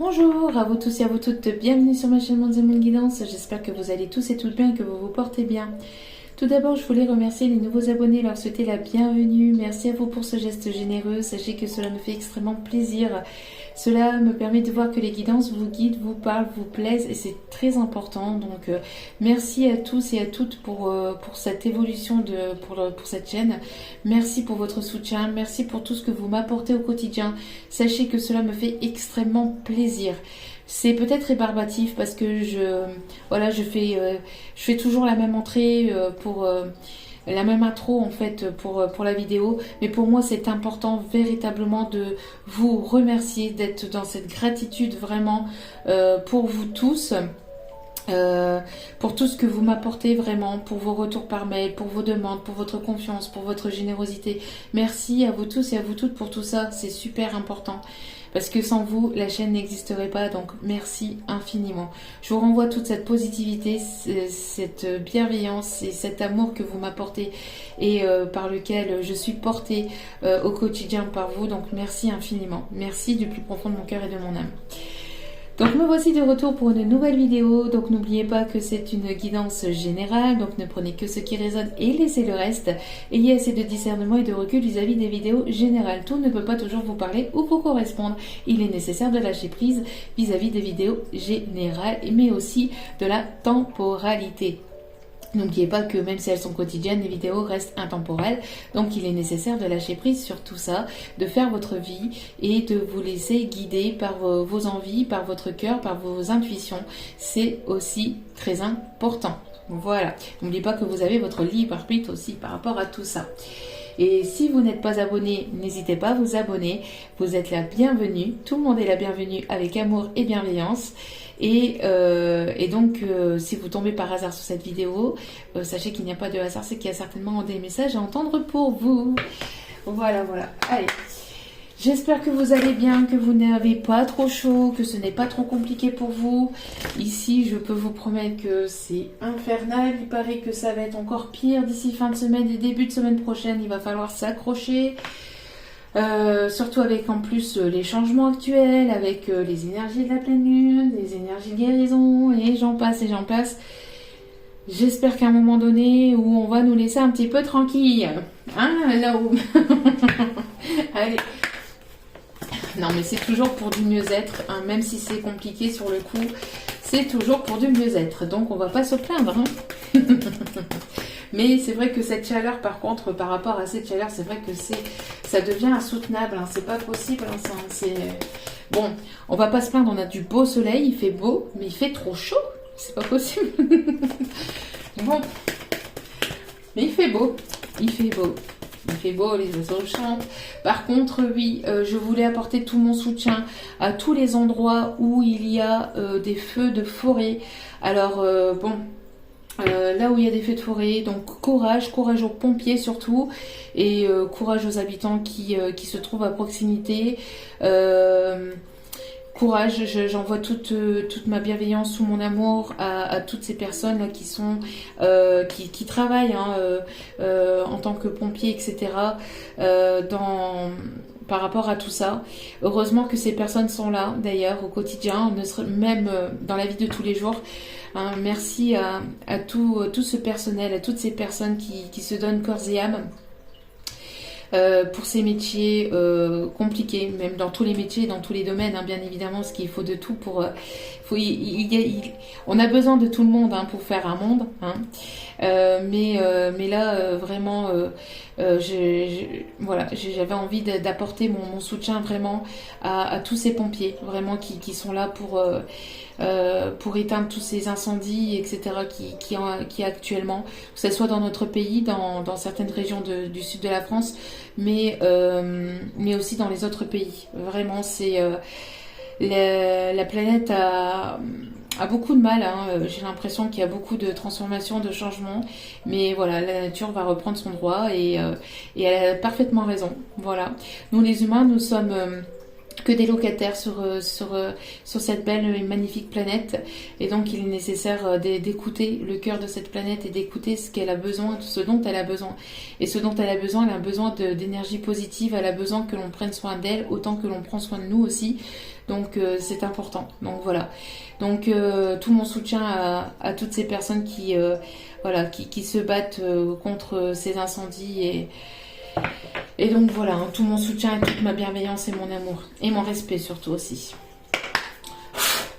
Bonjour à vous tous et à vous toutes, bienvenue sur ma chaîne Monde et Monde Guidance, j'espère que vous allez tous et toutes bien et que vous vous portez bien. Tout d'abord, je voulais remercier les nouveaux abonnés, leur souhaiter la bienvenue. Merci à vous pour ce geste généreux. Sachez que cela me fait extrêmement plaisir. Cela me permet de voir que les guidances vous guident, vous parlent, vous plaisent et c'est très important. Donc, merci à tous et à toutes pour cette évolution, pour cette chaîne. Merci pour votre soutien. Merci pour tout ce que vous m'apportez au quotidien. Sachez que cela me fait extrêmement plaisir. C'est peut-être rébarbatif parce que je fais toujours la même entrée pour la même intro en fait pour la vidéo. Mais pour moi, c'est important véritablement de vous remercier, d'être dans cette gratitude vraiment pour vous tous. Pour tout ce que vous m'apportez vraiment, pour vos retours par mail, pour vos demandes, pour votre confiance, pour votre générosité. Merci à vous tous et à vous toutes pour tout ça, c'est super important. Parce que sans vous, la chaîne n'existerait pas, donc merci infiniment. Je vous renvoie toute cette positivité, cette bienveillance et cet amour que vous m'apportez et par lequel je suis portée au quotidien par vous. Donc merci infiniment. Merci du plus profond de mon cœur et de mon âme. Donc me voici de retour pour une nouvelle vidéo, donc n'oubliez pas que c'est une guidance générale, donc ne prenez que ce qui résonne et laissez le reste. Ayez assez de discernement et de recul vis-à-vis des vidéos générales. Tout ne peut pas toujours vous parler ou vous correspondre. Il est nécessaire de lâcher prise vis-à-vis des vidéos générales, mais aussi de la temporalité. N'oubliez pas que même si elles sont quotidiennes, les vidéos restent intemporelles. Donc il est nécessaire de lâcher prise sur tout ça, de faire votre vie et de vous laisser guider par vos envies, par votre cœur, par vos intuitions. C'est aussi très important. Voilà. N'oubliez pas que vous avez votre libre arbitre aussi par rapport à tout ça. Et si vous n'êtes pas abonné, n'hésitez pas à vous abonner. Vous êtes la bienvenue. Tout le monde est la bienvenue avec amour et bienveillance. Et donc, si vous tombez par hasard sur cette vidéo, sachez qu'il n'y a pas de hasard, c'est qu'il y a certainement des messages à entendre pour vous. Voilà. Allez. J'espère que vous allez bien, que vous n'avez pas trop chaud, que ce n'est pas trop compliqué pour vous. Ici, je peux vous promettre que c'est infernal. Il paraît que ça va être encore pire d'ici fin de semaine et début de semaine prochaine. Il va falloir s'accrocher. Surtout avec en plus les changements actuels, avec les énergies de la pleine lune, les énergies de guérison, et j'en passe et j'en passe. J'espère qu'à un moment donné où on va nous laisser un petit peu tranquille. Hein, là-haut. Allez. Non mais c'est toujours pour du mieux-être, hein, même si c'est compliqué sur le coup, c'est toujours pour du mieux-être, donc on va pas se plaindre. Hein. Mais c'est vrai que cette chaleur, par contre, par rapport à cette chaleur, c'est vrai que ça devient insoutenable, hein, c'est pas possible. Hein, bon, on va pas se plaindre, on a du beau soleil, il fait beau, mais il fait trop chaud, c'est pas possible. Bon, mais il fait beau, il fait beau. Il fait beau, les oiseaux chantent. Par contre, oui, je voulais apporter tout mon soutien à tous les endroits où il y a des feux de forêt. Alors, là où il y a des feux de forêt, donc courage aux pompiers surtout, et courage aux habitants qui se trouvent à proximité. Courage, j'envoie toute ma bienveillance, tout mon amour à toutes ces personnes là qui travaillent en tant que pompiers, etc. Par rapport à tout ça. Heureusement que ces personnes sont là d'ailleurs au quotidien, même dans la vie de tous les jours. Hein, merci à tout ce personnel, à toutes ces personnes qui se donnent corps et âme. Pour ces métiers compliqués, même dans tous les métiers, dans tous les domaines, hein, bien évidemment, parce qu'il faut de tout pour... on a besoin de tout le monde hein, pour faire un monde. Hein. Mais là, vraiment, j'avais envie d'apporter mon soutien vraiment à tous ces pompiers, vraiment qui sont là pour éteindre tous ces incendies, etc. qui actuellement, que ce soit dans notre pays, dans certaines régions du sud de la France, mais aussi dans les autres pays. Vraiment, c'est la planète a beaucoup de mal. Hein. J'ai l'impression qu'il y a beaucoup de transformations, de changements, mais voilà, la nature va reprendre son droit et elle a parfaitement raison. Voilà, nous les humains, nous sommes que des locataires sur cette belle et magnifique planète. Et donc il est nécessaire d'écouter le cœur de cette planète et d'écouter ce qu'elle a besoin, ce dont elle a besoin. Et ce dont elle a besoin d'énergie positive, elle a besoin que l'on prenne soin d'elle autant que l'on prend soin de nous aussi. Donc c'est important. Donc voilà. Donc tout mon soutien à toutes ces personnes qui se battent contre ces incendies et donc voilà, hein, tout mon soutien et toute ma bienveillance et mon amour. Et mon respect surtout aussi.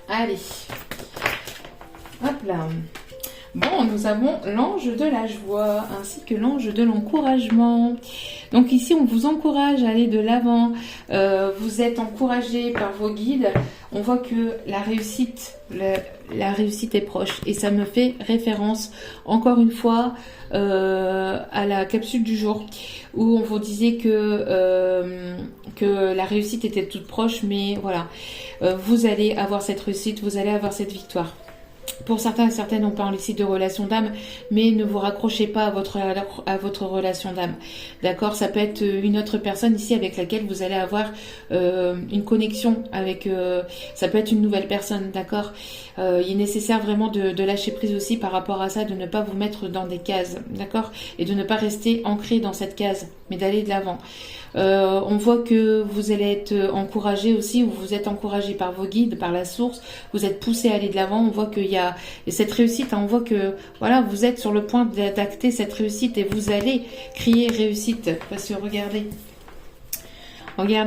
Allez. Hop là. Bon, nous avons l'ange de la joie ainsi que l'ange de l'encouragement. Donc ici, on vous encourage à aller de l'avant. Vous êtes encouragé par vos guides. On voit que la réussite est proche. Et ça me fait référence, encore une fois, à la capsule du jour où on vous disait que la réussite était toute proche. Mais voilà, vous allez avoir cette réussite, vous allez avoir cette victoire. Pour certains et certaines, on parle ici de relation d'âme, mais ne vous raccrochez pas à votre relation d'âme. D'accord? Ça peut être une autre personne ici avec laquelle vous allez avoir une connexion avec... ça peut être une nouvelle personne, d'accord? Il est nécessaire vraiment de lâcher prise aussi par rapport à ça, de ne pas vous mettre dans des cases, d'accord? Et de ne pas rester ancré dans cette case, mais d'aller de l'avant. On voit que vous allez être encouragé aussi, ou vous êtes encouragé par vos guides, par la source, vous êtes poussé à aller de l'avant. On voit qu'il y a cette réussite, hein, on voit que voilà, vous êtes sur le point d'acter cette réussite et vous allez crier réussite, parce que regardez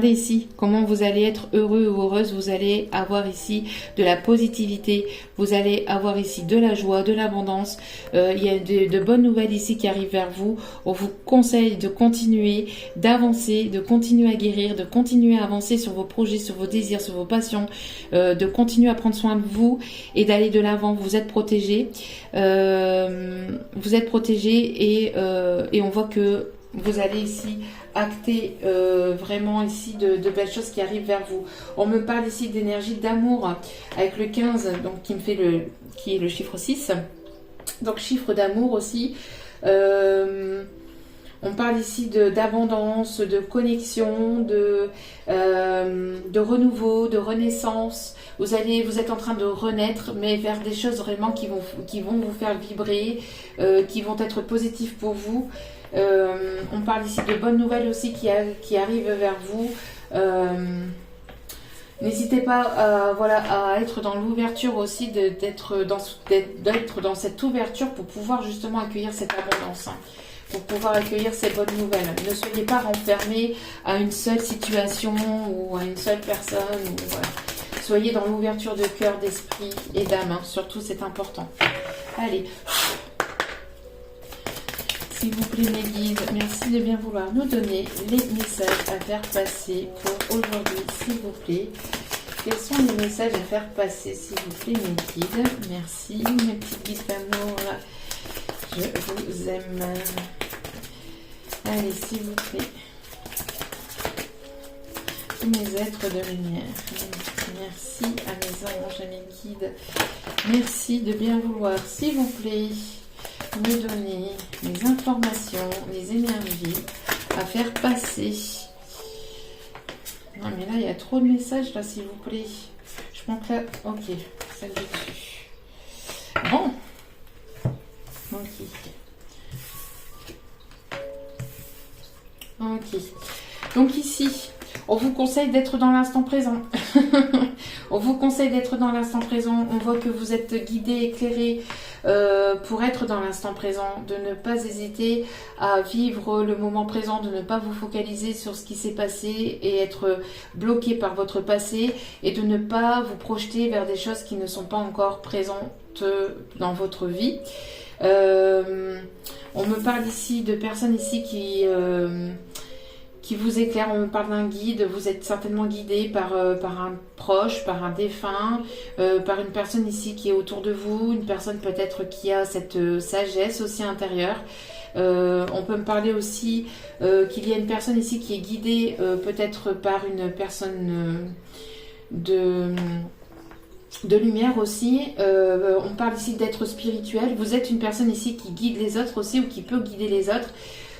ici comment vous allez être heureux ou heureuse. Vous allez avoir ici de la positivité, vous allez avoir ici de la joie, de l'abondance. Il y a de bonnes nouvelles ici qui arrivent vers vous. On vous conseille de continuer, d'avancer, de continuer à guérir, de continuer à avancer sur vos projets, sur vos désirs, sur vos passions, de continuer à prendre soin de vous et d'aller de l'avant. Vous êtes protégés, et on voit que vous allez ici acter vraiment ici de belles choses qui arrivent vers vous. On me parle ici d'énergie d'amour avec le 15, donc qui est le chiffre 6. Donc chiffre d'amour aussi. On parle ici d'abondance, de connexion, de renouveau, de renaissance. Vous êtes en train de renaître, mais vers des choses vraiment qui vont vous faire vibrer, qui vont être positives pour vous. On parle ici de bonnes nouvelles aussi qui arrivent vers vous. N'hésitez pas à être dans l'ouverture aussi, d'être dans cette ouverture pour pouvoir justement accueillir cette abondance, hein, pour pouvoir accueillir ces bonnes nouvelles. Ne soyez pas renfermés à une seule situation ou à une seule personne. Voilà. Soyez dans l'ouverture de cœur, d'esprit et d'âme, hein. Surtout, c'est important. Allez. S'il vous plaît, mes guides, merci de bien vouloir nous donner les messages à faire passer pour aujourd'hui, s'il vous plaît. Quels sont les messages à faire passer, s'il vous plaît, mes guides? Merci, mes petits guides d'amour. Je vous aime. Allez, s'il vous plaît. Tous mes êtres de lumière. Merci à mes anges, à mes guides. Merci de bien vouloir, s'il vous plaît, me donner les informations, les énergies à faire passer. Non mais là il y a trop de messages là, s'il vous plaît. Je prends que là. Ok, celle du dessus. Bon. Ok. Donc ici, on vous conseille d'être dans l'instant présent. On vous conseille d'être dans l'instant présent. On voit que vous êtes guidé, éclairé pour être dans l'instant présent. De ne pas hésiter à vivre le moment présent, de ne pas vous focaliser sur ce qui s'est passé et être bloqué par votre passé et de ne pas vous projeter vers des choses qui ne sont pas encore présentes dans votre vie. On me parle ici de personnes ici qui vous éclaire. On me parle d'un guide. Vous êtes certainement guidé par un proche, par un défunt, par une personne ici qui est autour de vous, une personne peut-être qui a cette sagesse aussi intérieure. On peut me parler aussi qu'il y a une personne ici qui est guidée peut-être par une personne de lumière aussi. On parle ici d'être spirituel. Vous êtes une personne ici qui guide les autres aussi ou qui peut guider les autres.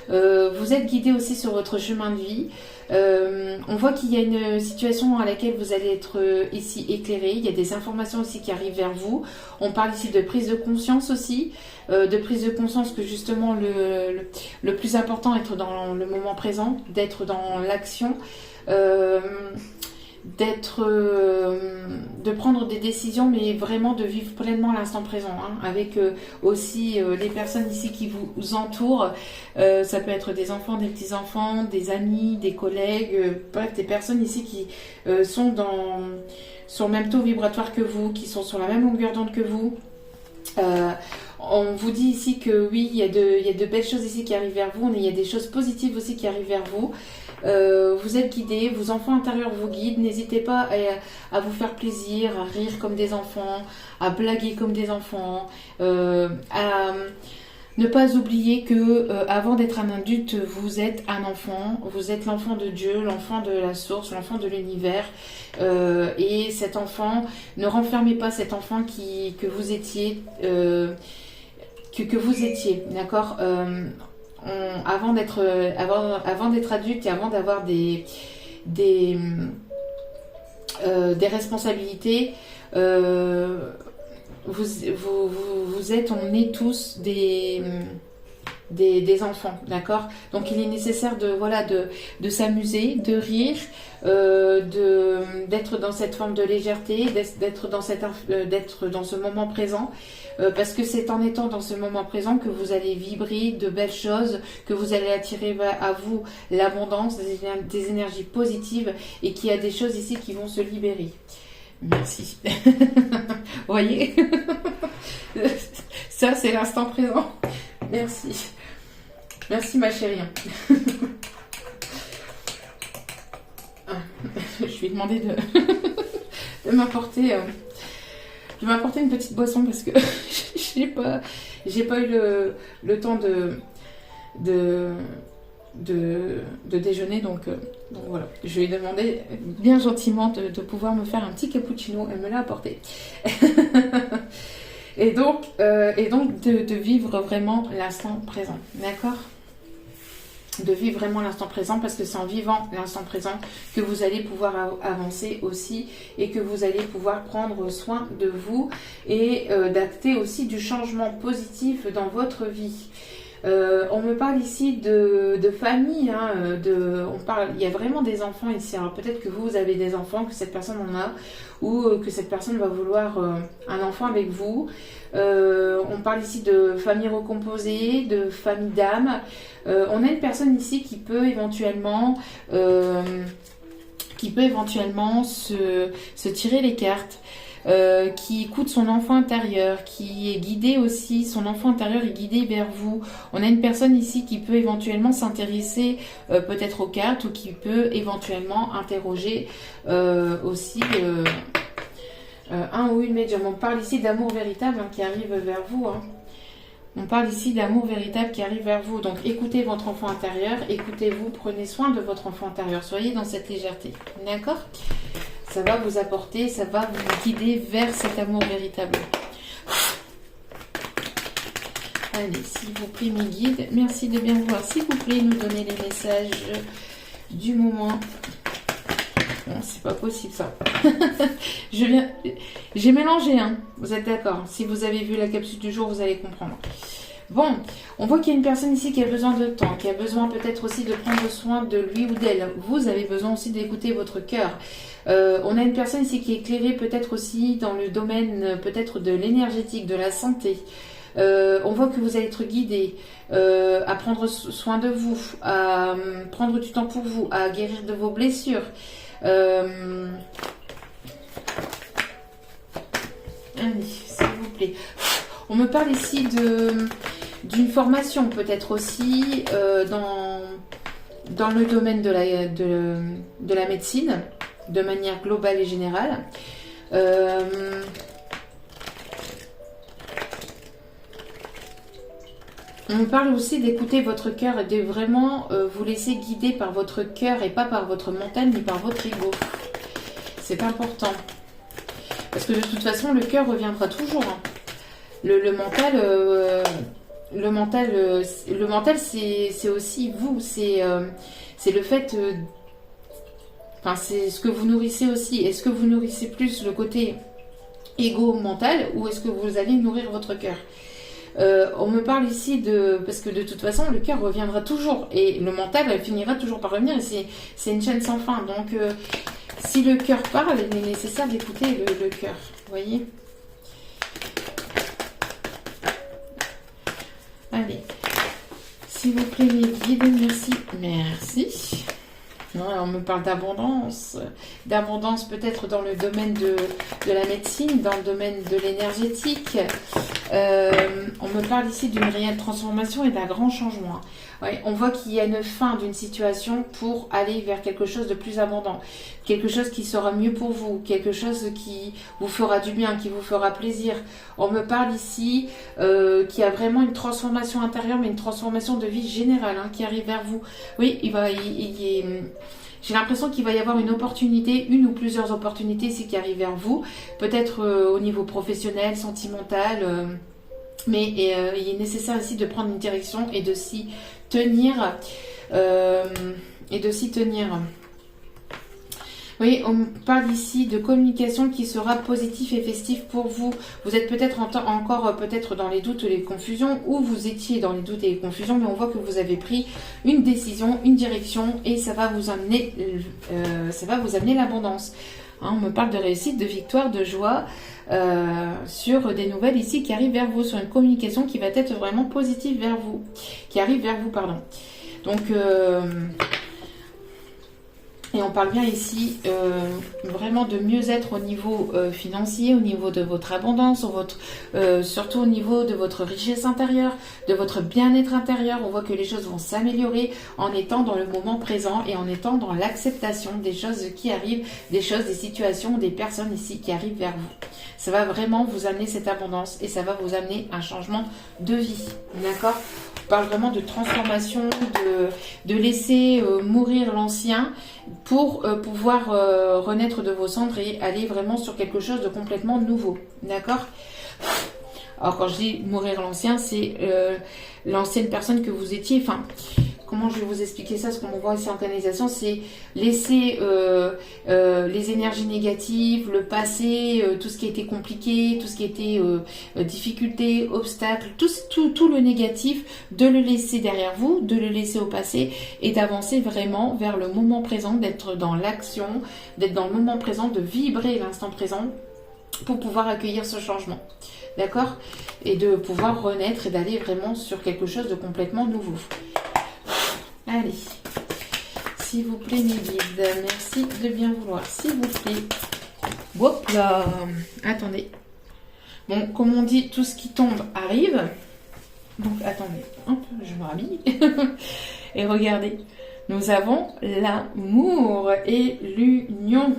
Vous êtes guidé aussi sur votre chemin de vie. On voit qu'il y a une situation à laquelle vous allez être ici éclairé. Il y a des informations aussi qui arrivent vers vous. On parle ici de prise de conscience aussi. De prise de conscience que justement le plus important est d'être dans le moment présent, d'être dans l'action. De prendre des décisions, mais vraiment de vivre pleinement l'instant présent, hein, avec aussi les personnes ici qui vous entourent. Ça peut être des enfants, des petits-enfants, des amis, des collègues, bref, des personnes ici qui sont sur le même taux vibratoire que vous, qui sont sur la même longueur d'onde que vous. On vous dit ici que oui, il y a de belles choses ici qui arrivent vers vous, mais il y a des choses positives aussi qui arrivent vers vous. Vous êtes guidés, vos enfants intérieurs vous guident. N'hésitez pas à vous faire plaisir, à rire comme des enfants, à blaguer comme des enfants, à ne pas oublier que avant d'être un adulte, vous êtes un enfant. Vous êtes l'enfant de Dieu, l'enfant de la source, l'enfant de l'univers. Et cet enfant, ne renfermez pas cet enfant que vous étiez, que vous étiez, d'accord. Avant d'être adulte et avant d'avoir des responsabilités, on est tous des enfants, d'accord. Donc il est nécessaire de s'amuser, de rire, d'être dans cette forme de légèreté, d'être dans ce moment présent, parce que c'est en étant dans ce moment présent que vous allez vibrer de belles choses, que vous allez attirer à vous l'abondance, des énergies positives, et qu'il y a des choses ici qui vont se libérer. Merci. Vous voyez, ça c'est l'instant présent. Merci. Merci ma chérie. Je lui ai demandé de m'apporter une petite boisson parce que j'ai pas eu le temps de déjeuner, donc voilà. Je lui ai demandé bien gentiment de pouvoir me faire un petit cappuccino. Elle me l'a apporté. Et donc de vivre vraiment l'instant présent, d'accord? De vivre vraiment l'instant présent, parce que c'est en vivant l'instant présent que vous allez pouvoir avancer aussi, et que vous allez pouvoir prendre soin de vous et d'acter aussi du changement positif dans votre vie. On me parle ici de famille, hein, il y a vraiment des enfants ici. Alors peut-être que vous avez des enfants, que cette personne en a, ou que cette personne va vouloir un enfant avec vous. On parle ici de famille recomposée, de famille d'âme. On a une personne ici qui peut éventuellement se tirer les cartes. Qui écoute son enfant intérieur, qui est guidé aussi, son enfant intérieur est guidé vers vous. On a une personne ici qui peut éventuellement s'intéresser peut-être aux cartes, ou qui peut éventuellement interroger aussi un ou une médium. On parle ici d'amour véritable, hein, qui arrive vers vous, hein. On parle ici d'amour véritable qui arrive vers vous. Donc écoutez votre enfant intérieur, écoutez-vous, prenez soin de votre enfant intérieur, soyez dans cette légèreté, d'accord? Ça va vous apporter, ça va vous guider vers cet amour véritable. Allez, s'il vous plaît, mes guides, merci de bien vouloir, s'il vous plaît, nous donner les messages du moment. Bon, c'est pas possible ça. J'ai mélangé, hein. Vous êtes d'accord? Si vous avez vu la capsule du jour, vous allez comprendre. Bon, on voit qu'il y a une personne ici qui a besoin de temps, qui a besoin peut-être aussi de prendre soin de lui ou d'elle. Vous avez besoin aussi d'écouter votre cœur. On a une personne ici qui est éclairée peut-être aussi dans le domaine peut-être de l'énergétique, de la santé. On voit que vous allez être guidé à prendre soin de vous, à prendre du temps pour vous, à guérir de vos blessures. Allez, s'il vous plaît. On me parle ici d'une formation peut-être aussi dans le domaine de la médecine, de manière globale et générale. On me parle aussi d'écouter votre cœur et de vraiment vous laisser guider par votre cœur et pas par votre mental ni par votre ego. C'est important. Parce que de toute façon, le cœur reviendra toujours, hein. Le mental, c'est aussi vous. C'est le fait Enfin, c'est ce que vous nourrissez aussi. Est-ce que vous nourrissez plus le côté égo-mental ou est-ce que vous allez nourrir votre cœur? On me parle ici de... Parce que de toute façon, le cœur reviendra toujours. Et le mental, elle finira toujours par revenir. Et c'est une chaîne sans fin. Donc, si le cœur parle, il est nécessaire d'écouter le cœur. Vous voyez? Allez. S'il vous plaît, les guides, merci. Merci. On me parle d'abondance. D'abondance peut-être dans le domaine de la médecine, dans le domaine de l'énergétique. On me parle ici d'une réelle transformation et d'un grand changement. Ouais, on voit qu'il y a une fin d'une situation pour aller vers quelque chose de plus abondant. Quelque chose qui sera mieux pour vous. Quelque chose qui vous fera du bien, qui vous fera plaisir. On me parle ici qu'il y a vraiment une transformation intérieure, mais une transformation de vie générale qui arrive vers vous. Oui, j'ai l'impression qu'il va y avoir une opportunité, une ou plusieurs opportunités ici qui arrivent vers vous. Peut-être au niveau professionnel, sentimental. Mais il est nécessaire ici de prendre une direction et de s'y tenir. Oui, on parle ici de communication qui sera positive et festive pour vous. Vous êtes peut-être encore peut-être dans les doutes et les confusions, ou vous étiez dans les doutes et les confusions, mais on voit que vous avez pris une décision, une direction, et ça va vous amener l'abondance. On me parle de réussite, de victoire, de joie sur des nouvelles ici qui arrivent vers vous, sur une communication qui va être vraiment positive vers vous, qui arrive vers vous, pardon. Donc, et on parle bien ici vraiment de mieux-être au niveau financier, au niveau de votre abondance, surtout au niveau de votre richesse intérieure, de votre bien-être intérieur. On voit que les choses vont s'améliorer en étant dans le moment présent et en étant dans l'acceptation des choses qui arrivent, des situations, des personnes ici qui arrivent vers vous. Ça va vraiment vous amener cette abondance et ça va vous amener un changement de vie. D'accord ? On parle vraiment de transformation, de laisser mourir l'ancien pour pouvoir renaître de vos cendres et aller vraiment sur quelque chose de complètement nouveau. D'accord ? Alors quand je dis mourir l'ancien, c'est l'ancienne personne que vous étiez. Enfin, comment je vais vous expliquer ça? Ce qu'on voit ici en canalisation, c'est laisser les énergies négatives, le passé, tout ce qui était compliqué, tout ce qui était difficulté, obstacle, tout le négatif, de le laisser derrière vous, de le laisser au passé et d'avancer vraiment vers le moment présent, d'être dans l'action, d'être dans le moment présent, de vibrer l'instant présent pour pouvoir accueillir ce changement. D'accord? Et de pouvoir renaître et d'aller vraiment sur quelque chose de complètement nouveau. Allez, s'il vous plaît, mes guides, merci de bien vouloir, s'il vous plaît. Hop là, attendez. Bon, comme on dit, tout ce qui tombe arrive. Donc, attendez, hop, je me rhabille. Et regardez, nous avons l'amour et l'union.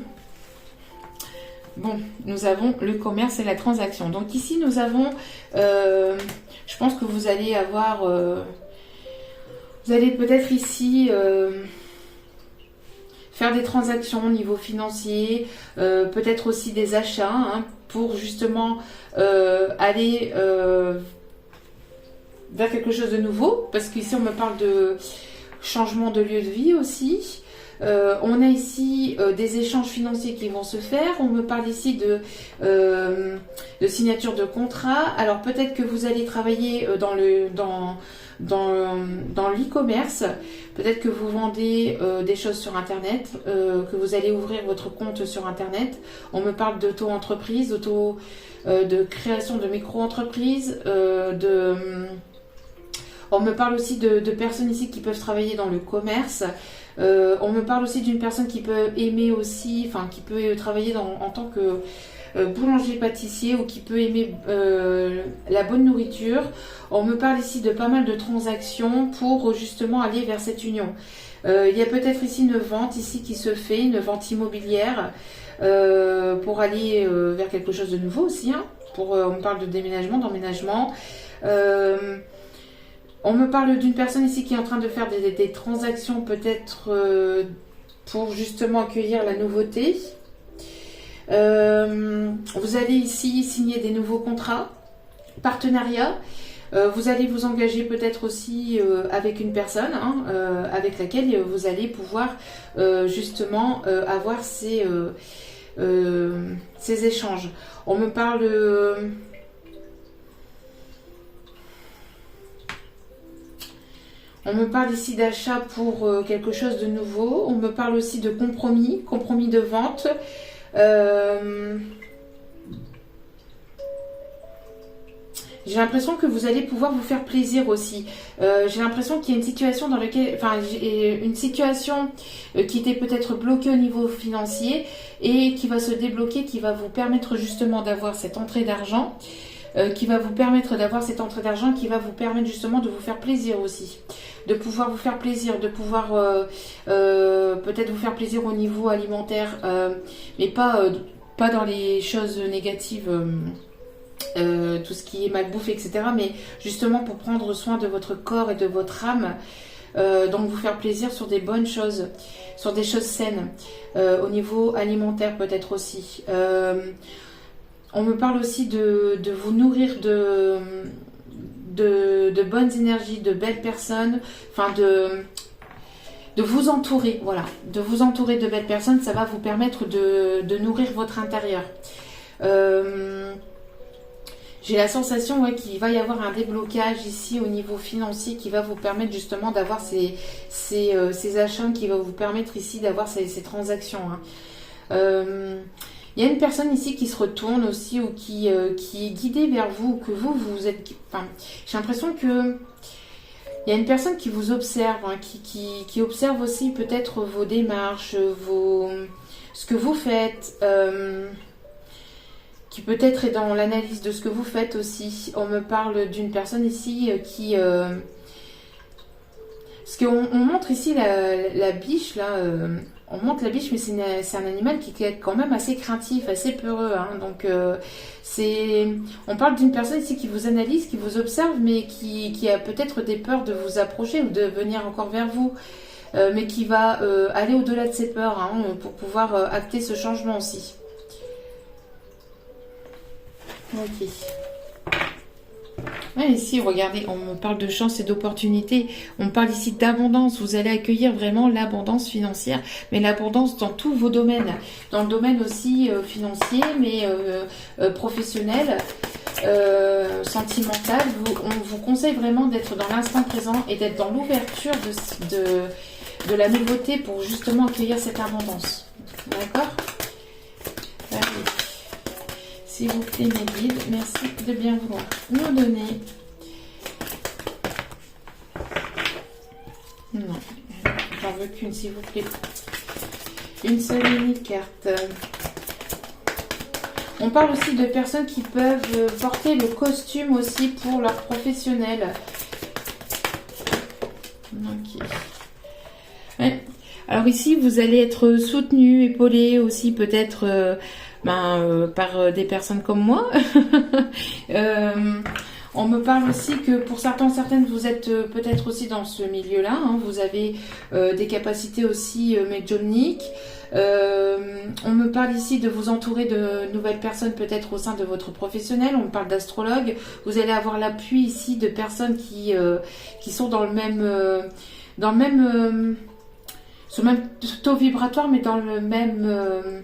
Bon, nous avons le commerce et la transaction. Donc ici, nous avons, je pense que vous allez avoir... vous allez peut-être ici faire des transactions au niveau financier, peut-être aussi des achats pour justement aller vers quelque chose de nouveau. Parce qu'ici on me parle de changement de lieu de vie aussi. On a ici des échanges financiers qui vont se faire. On me parle ici de signature de contrat. Alors peut-être que vous allez travailler dans l'e-commerce. Peut-être que vous vendez des choses sur Internet, que vous allez ouvrir votre compte sur Internet. On me parle d'auto-entreprise, de création de micro-entreprise, on me parle aussi de personnes ici qui peuvent travailler dans le commerce. On me parle aussi d'une personne qui peut aimer aussi, enfin qui peut travailler en tant que boulanger-pâtissier ou qui peut aimer la bonne nourriture. On me parle ici de pas mal de transactions pour justement aller vers cette union. Il y a peut-être ici une vente ici qui se fait, une vente immobilière pour aller vers quelque chose de nouveau aussi. On me parle de déménagement, d'emménagement. On me parle d'une personne ici qui est en train de faire des transactions peut-être pour justement accueillir la nouveauté. Vous allez ici signer des nouveaux contrats, partenariats. Vous allez vous engager peut-être aussi avec une personne hein, avec laquelle vous allez pouvoir justement avoir ces échanges. On me parle... On me parle ici d'achat pour quelque chose de nouveau. On me parle aussi de compromis, compromis de vente. J'ai l'impression que vous allez pouvoir vous faire plaisir aussi. J'ai l'impression qu'il y a une situation dans laquelle, enfin, une situation qui était peut-être bloquée au niveau financier et qui va se débloquer, qui va vous permettre justement d'avoir cette entrée d'argent, qui va vous permettre d'avoir cette entrée d'argent, qui va vous permettre justement de vous faire plaisir aussi, de pouvoir vous faire plaisir, de pouvoir peut-être vous faire plaisir au niveau alimentaire, mais pas dans les choses négatives. Tout ce qui est malbouffe, etc. Mais justement pour prendre soin de votre corps et de votre âme, donc vous faire plaisir sur des bonnes choses, sur des choses saines, au niveau alimentaire peut-être aussi. On me parle aussi de vous nourrir de bonnes énergies, de belles personnes, enfin de vous entourer, voilà, de vous entourer de belles personnes, ça va vous permettre de nourrir votre intérieur. J'ai la sensation qu'il va y avoir un déblocage ici au niveau financier qui va vous permettre justement d'avoir ces achats, qui va vous permettre ici d'avoir ces transactions. Hein. Il y a une personne ici qui se retourne aussi ou qui est guidée vers vous, que vous êtes... Enfin, j'ai l'impression que il y a une personne qui vous observe, hein, qui observe aussi peut-être vos démarches, ce que vous faites... qui peut-être est dans l'analyse de ce que vous faites aussi. On me parle d'une personne ici qui... parce qu'on montre ici la biche, là. On montre la biche, mais c'est un animal qui est quand même assez craintif, assez peureux. Hein, donc, on parle d'une personne ici qui vous analyse, qui vous observe, mais qui a peut-être des peurs de vous approcher ou de venir encore vers vous. Mais qui va aller au-delà de ses peurs hein, pour pouvoir acter ce changement aussi. Ok. Ouais, ici, regardez, on me parle de chance et d'opportunité. On parle ici d'abondance. Vous allez accueillir vraiment l'abondance financière, mais l'abondance dans tous vos domaines. Dans le domaine aussi financier, mais professionnel, sentimental. On vous conseille vraiment d'être dans l'instant présent et d'être dans l'ouverture de la nouveauté pour justement accueillir cette abondance. D'accord ? Allez. S'il vous plaît, mes guides, merci de bien vouloir nous donner. Non, j'en veux qu'une, s'il vous plaît. Une seule unique carte. On parle aussi de personnes qui peuvent porter le costume aussi pour leur professionnel. Ok. Ouais. Alors ici, vous allez être soutenu, épaulé aussi peut-être... par des personnes comme moi. On me parle aussi que pour certaines, vous êtes peut-être aussi dans ce milieu-là. Hein, vous avez des capacités aussi médiumniques. On me parle ici de vous entourer de nouvelles personnes peut-être au sein de votre professionnel. On me parle d'astrologue. Vous allez avoir l'appui ici de personnes qui sont dans le même sur le même taux vibratoire, mais dans le même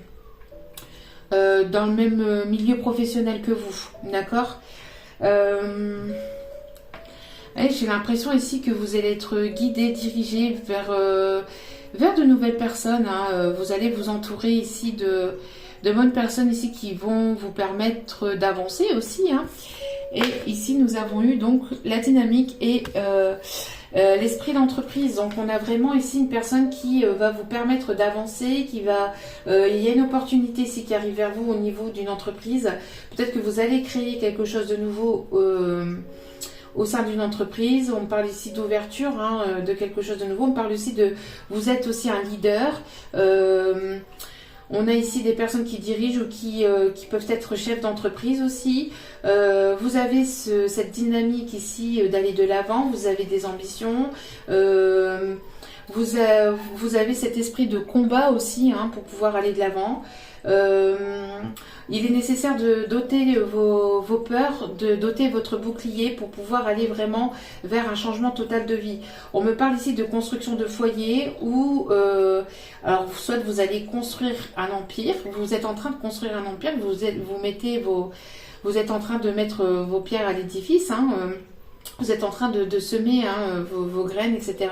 milieu professionnel que vous, d'accord. J'ai l'impression ici que vous allez être guidé, dirigé vers de nouvelles personnes. Hein. Vous allez vous entourer ici de bonnes personnes ici qui vont vous permettre d'avancer aussi. Hein. Et ici, nous avons eu donc la dynamique et l'esprit d'entreprise. Donc, on a vraiment ici une personne qui va vous permettre d'avancer, il y a une opportunité ici qui arrive vers vous au niveau d'une entreprise. Peut-être que vous allez créer quelque chose de nouveau au sein d'une entreprise. On parle ici d'ouverture, hein, de quelque chose de nouveau. On parle aussi vous êtes aussi un leader. On a ici des personnes qui dirigent ou qui peuvent être chefs d'entreprise aussi. Vous avez cette dynamique ici d'aller de l'avant. Vous avez des ambitions. Vous avez cet esprit de combat aussi hein, pour pouvoir aller de l'avant. Il est nécessaire de doter vos peurs, de doter votre bouclier pour pouvoir aller vraiment vers un changement total de vie. On me parle ici de construction de foyer ou alors soit vous allez construire un empire, vous êtes en train de construire un empire, vous êtes en train de mettre vos pierres à l'édifice, hein, vous êtes en train de semer vos graines, etc.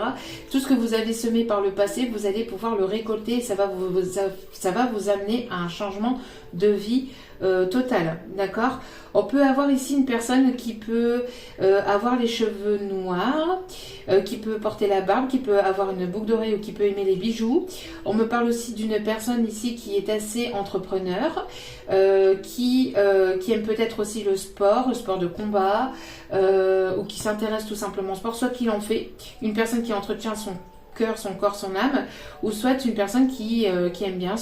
Tout ce que vous avez semé par le passé, vous allez pouvoir le récolter et ça va vous amener à un changement de vie total. D'accord? On peut avoir ici une personne qui peut avoir les cheveux noirs, qui peut porter la barbe, qui peut avoir une boucle d'oreille ou qui peut aimer les bijoux. On me parle aussi d'une personne ici qui est assez entrepreneur, qui aime peut-être aussi le sport de combat, ou qui s'intéresse tout simplement au sport, soit qu'il en fait, une personne qui entretient son cœur, son corps, son âme, ou soit une personne qui aime bien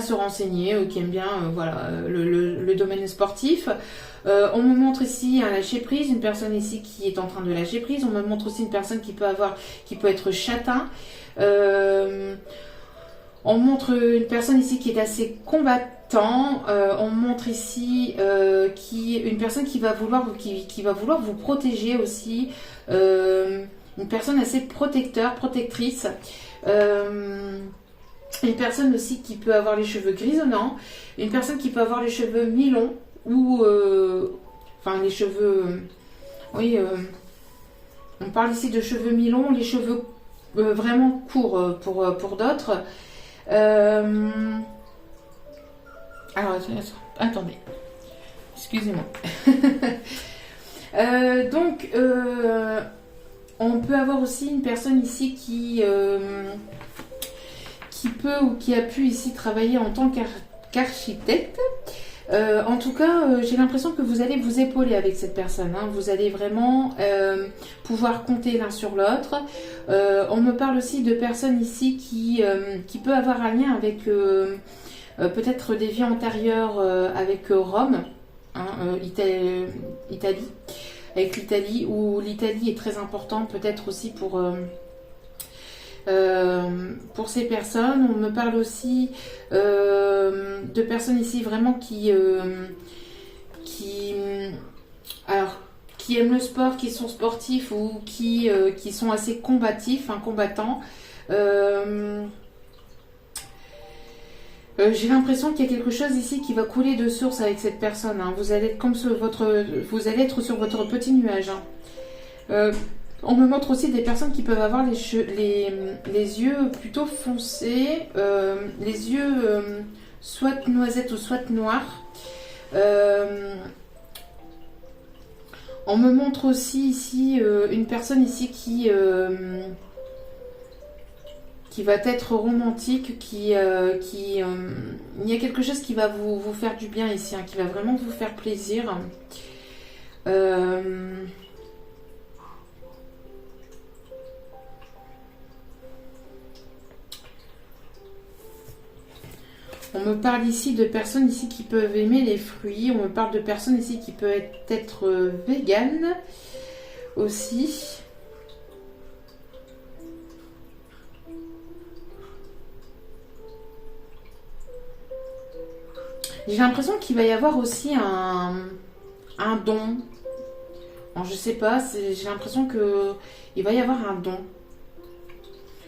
se renseigner, qui aime bien le domaine sportif. On me montre ici un lâcher prise, une personne ici qui est en train de lâcher prise. On me montre aussi une personne qui peut être châtain. On montre une personne ici qui est assez combattant. On montre ici une personne qui va vouloir vous protéger aussi. Une personne assez protectrice. Une personne aussi qui peut avoir les cheveux grisonnants. Une personne qui peut avoir les cheveux mi-longs ou les cheveux. On parle ici de cheveux mi-longs, les cheveux vraiment courts pour d'autres. Alors, attendez. Excusez-moi. On peut avoir aussi une personne ici qui peut ou qui a pu ici travailler en tant qu'architecte. En tout cas, j'ai l'impression que vous allez vous épauler avec cette personne. Hein. Vous allez vraiment pouvoir compter l'un sur l'autre. On me parle aussi de personnes ici qui peut avoir un lien avec peut-être des vies antérieures avec Rome, hein, Italie, avec l'Italie, où l'Italie est très important peut-être aussi pour ces personnes. On me parle aussi de personnes ici vraiment qui aiment le sport, qui sont sportifs ou qui sont assez combatifs, combattants. J'ai l'impression qu'il y a quelque chose ici qui va couler de source avec cette personne. Hein. Vous allez être vous allez être sur votre petit nuage. Hein. On me montre aussi des personnes qui peuvent avoir les yeux plutôt foncés, les yeux soit noisettes ou soit noirs. On me montre aussi ici une personne ici qui va être romantique, il y a quelque chose qui va vous faire du bien ici, hein, qui va vraiment vous faire plaisir. On me parle ici de personnes ici qui peuvent aimer les fruits. On me parle de personnes ici qui peuvent être véganes aussi. J'ai l'impression qu'il va y avoir aussi un don. Alors, je sais pas, j'ai l'impression qu'il va y avoir un don.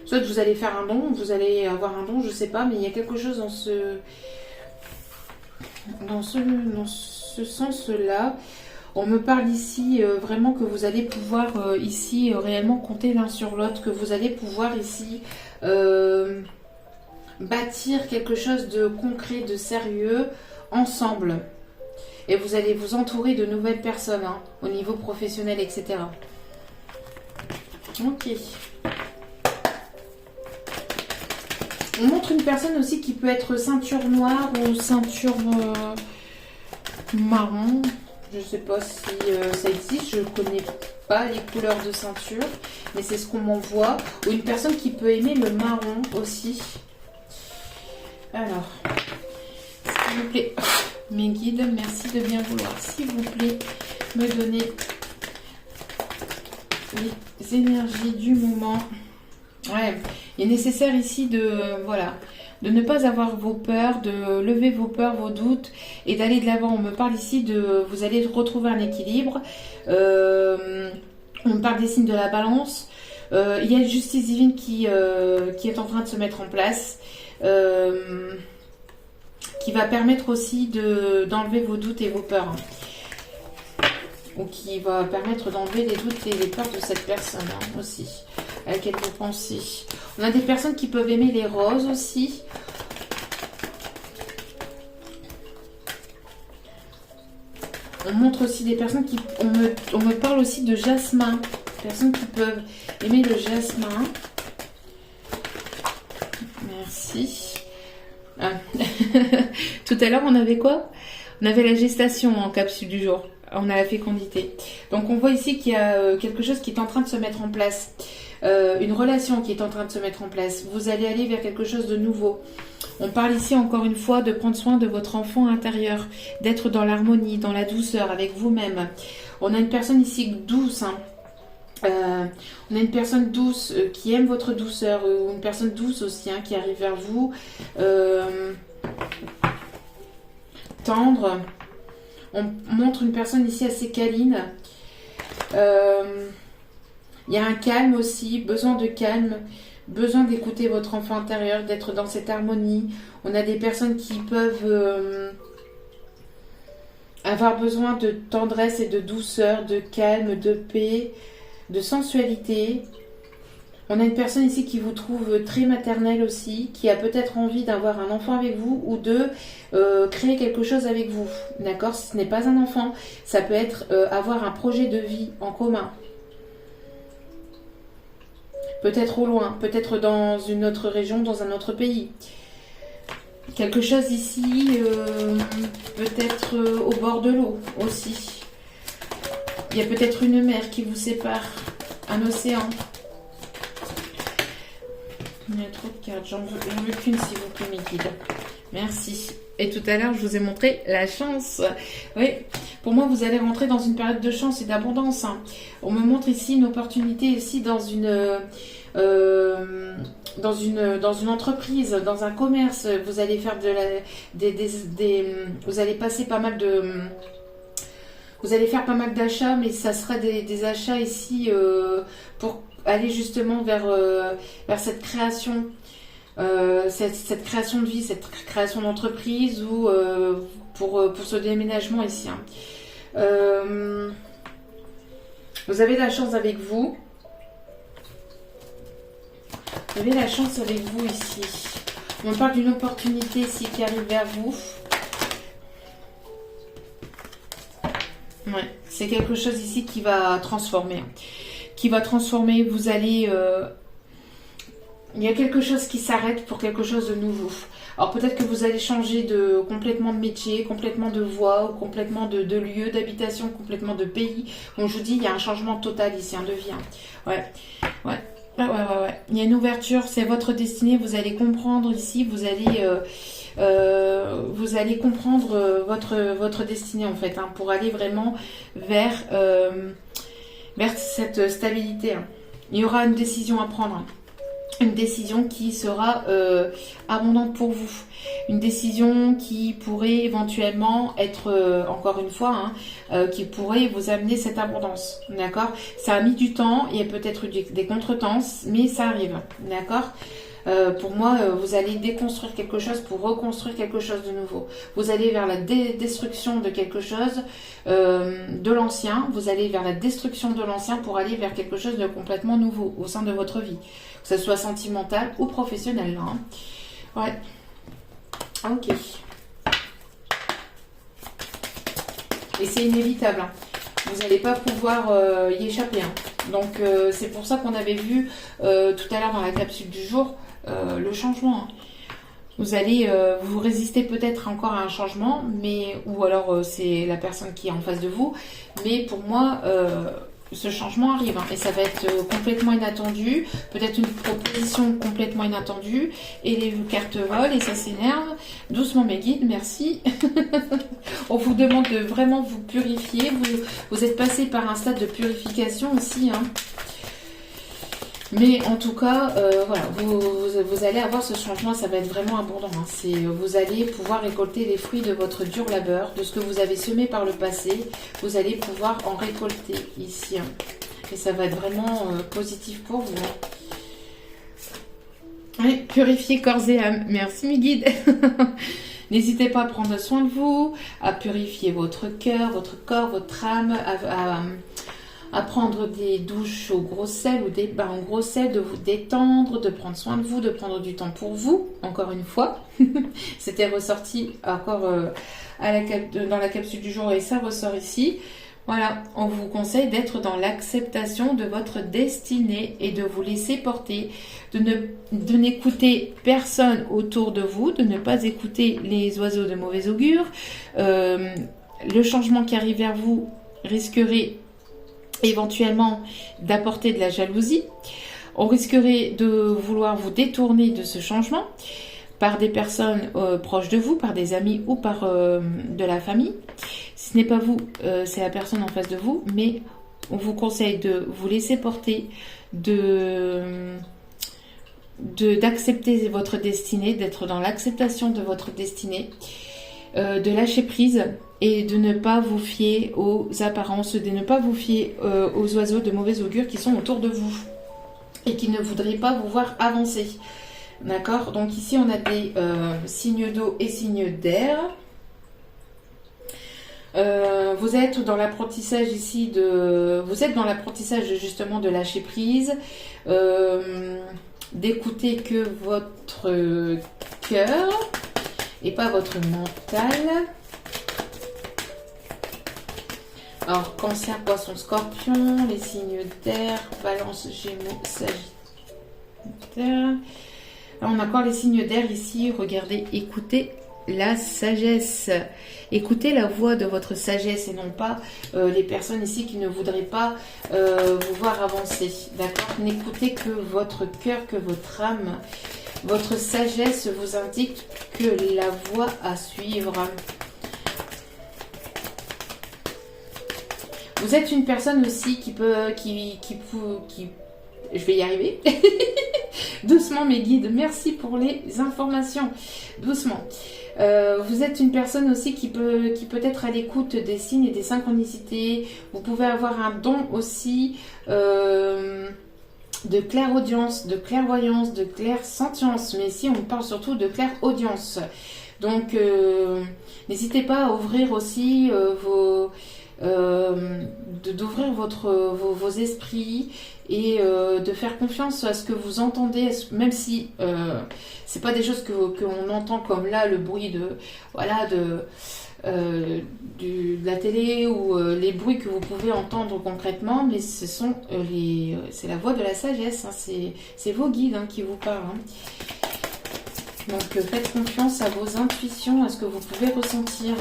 Soit vous allez faire un don, vous allez avoir un don, je sais pas, mais il y a quelque chose dans ce sens-là. On me parle ici vraiment que vous allez pouvoir ici réellement compter l'un sur l'autre, que vous allez pouvoir ici bâtir quelque chose de concret, de sérieux ensemble. Et vous allez vous entourer de nouvelles personnes, hein, au niveau professionnel, etc. Ok. On montre une personne aussi qui peut être ceinture noire ou ceinture marron. Je ne sais pas si ça existe, je ne connais pas les couleurs de ceinture, mais c'est ce qu'on m'envoie. Ou une personne qui peut aimer le marron aussi. Alors, s'il vous plaît, mes guides, merci de bien vouloir, s'il vous plaît, me donner les énergies du moment. Ouais, il est nécessaire ici de, voilà, de ne pas avoir vos peurs, de lever vos peurs, vos doutes et d'aller de l'avant. On me parle ici de, vous allez retrouver un équilibre. On me parle des signes de la balance. Il y a une justice divine qui est en train de se mettre en place, qui va permettre aussi d'enlever vos doutes et vos peurs. Ou qui va permettre d'enlever les doutes et les peurs de cette personne aussi, à laquelle vous pensez. On a des personnes qui peuvent aimer les roses aussi. On montre aussi des personnes qui... On me parle aussi de jasmin. Personnes qui peuvent aimer le jasmin. Merci. Ah. Tout à l'heure, on avait quoi? On avait la gestation en capsule du jour. On a la fécondité. Donc, on voit ici qu'il y a quelque chose qui est en train de se mettre en place. Une relation qui est en train de se mettre en place. Vous allez aller vers quelque chose de nouveau. On parle ici encore une fois de prendre soin de votre enfant intérieur, d'être dans l'harmonie, dans la douceur avec vous-même. On a une personne ici douce, hein. On a une personne douce qui aime votre douceur, ou une personne douce aussi qui arrive vers vous, tendre. On montre une personne ici assez câline. Il y a un calme aussi, besoin de calme, besoin d'écouter votre enfant intérieur, d'être dans cette harmonie. On a des personnes qui peuvent avoir besoin de tendresse et de douceur, de calme, de paix, de sensualité. On a une personne ici qui vous trouve très maternelle aussi, qui a peut-être envie d'avoir un enfant avec vous ou de créer quelque chose avec vous. D'accord? Ce n'est pas un enfant, ça peut être avoir un projet de vie en commun. Peut-être au loin, peut-être dans une autre région, dans un autre pays. Quelque chose ici, peut-être au bord de l'eau aussi. Il y a peut-être une mer qui vous sépare, un océan. Il y a trop de cartes, j'en veux qu'une s'il vous plaît mes guides. Merci. Et tout à l'heure, je vous ai montré la chance. Oui, pour moi, vous allez rentrer dans une période de chance et d'abondance. On me montre ici une opportunité ici dans une entreprise, dans un commerce. Vous allez faire vous allez passer pas mal de... Vous allez faire pas mal d'achats, mais ça sera des achats ici pour aller justement vers cette création. Cette création de vie, cette création d'entreprise ou pour ce déménagement ici. Vous avez la chance avec vous. Vous avez la chance avec vous ici. On parle d'une opportunité ici qui arrive vers vous. Ouais, c'est quelque chose ici qui va transformer. Qui va transformer, vous allez... il y a quelque chose qui s'arrête pour quelque chose de nouveau. Alors peut-être que vous allez changer complètement de métier, complètement de voie, ou complètement de lieu d'habitation, complètement de pays. Bon, je vous dis, il y a un changement total ici, de vie. Ouais. Il y a une ouverture, c'est votre destinée. Vous allez comprendre ici, vous allez comprendre votre destinée en fait, pour aller vraiment vers cette stabilité. Il y aura une décision à prendre. Une décision qui sera abondante pour vous. Une décision qui pourrait éventuellement être, encore une fois, qui pourrait vous amener cette abondance. D'accord? Ça a mis du temps, il y a peut-être eu des contretemps, mais ça arrive. D'accord? Pour moi, vous allez déconstruire quelque chose pour reconstruire quelque chose de nouveau. Vous allez vers la destruction de quelque chose de l'ancien. Vous allez vers la destruction de l'ancien pour aller vers quelque chose de complètement nouveau au sein de votre vie. Que ce soit sentimental ou professionnel. Ouais. Ok. Et c'est inévitable. Vous n'allez pas pouvoir y échapper. Donc c'est pour ça qu'on avait vu tout à l'heure dans la capsule du jour le changement. Vous allez vous résister peut-être encore à un changement, ou alors c'est la personne qui est en face de vous. Mais pour moi, ce changement arrive et ça va être complètement inattendu. Peut-être une proposition complètement inattendue. Et les cartes volent et ça s'énerve. Doucement mes guides, merci. On vous demande de vraiment vous purifier. Vous êtes passé par un stade de purification aussi. Mais en tout cas, voilà, vous allez avoir ce changement, ça va être vraiment abondant. Hein. Vous allez pouvoir récolter les fruits de votre dur labeur, de ce que vous avez semé par le passé. Vous allez pouvoir en récolter ici. Hein. Et ça va être vraiment positif pour vous. Hein. Oui, purifier corps et âme. Merci mes guides. N'hésitez pas à prendre soin de vous, à purifier votre cœur, votre corps, votre âme, à prendre des douches au gros sel ou des bains au gros sel, de vous détendre, de prendre soin de vous, de prendre du temps pour vous, encore une fois. C'était ressorti encore dans la capsule du jour et ça ressort ici. Voilà, on vous conseille d'être dans l'acceptation de votre destinée et de vous laisser porter, de n'écouter personne autour de vous, de ne pas écouter les oiseaux de mauvais augure. Le changement qui arrive vers vous risquerait éventuellement d'apporter de la jalousie. On risquerait de vouloir vous détourner de ce changement par des personnes proches de vous, par des amis ou par de la famille. Si ce n'est pas vous, c'est la personne en face de vous, mais on vous conseille de vous laisser porter, d'accepter votre destinée, d'être dans l'acceptation de votre destinée, de lâcher prise et de ne pas vous fier aux apparences, de ne pas vous fier aux oiseaux de mauvais augure qui sont autour de vous et qui ne voudraient pas vous voir avancer. D'accord? Donc ici on a des signes d'eau et signes d'air. Vous êtes dans l'apprentissage ici vous êtes dans l'apprentissage justement de lâcher prise, d'écouter que votre cœur et pas votre mental. Alors Cancer, Poisson, Scorpion, les signes d'air, Balance, Gémeaux, Sagittaire. Alors, on a encore les signes d'air ici. Regardez, écoutez la sagesse. Écoutez la voix de votre sagesse et non pas les personnes ici qui ne voudraient pas vous voir avancer. D'accord? N'écoutez que votre cœur, que votre âme. Votre sagesse vous indique que la voie à suivre. Vous êtes une personne aussi qui peut... Je vais y arriver. Doucement mes guides, merci pour les informations. Doucement. Vous êtes une personne aussi qui peut être à l'écoute des signes et des synchronicités. Vous pouvez avoir un don aussi de clairaudience, de clairvoyance, de clairsentience. Mais ici, on parle surtout de clairaudience. Donc, n'hésitez pas à ouvrir aussi d'ouvrir vos esprits et de faire confiance à ce que vous entendez, même si c'est pas des choses que l'on entend comme là le bruit de la télé ou les bruits que vous pouvez entendre concrètement, mais c'est la voix de la sagesse, hein, c'est vos guides qui vous parlent. Hein. Donc faites confiance à vos intuitions, à ce que vous pouvez ressentir.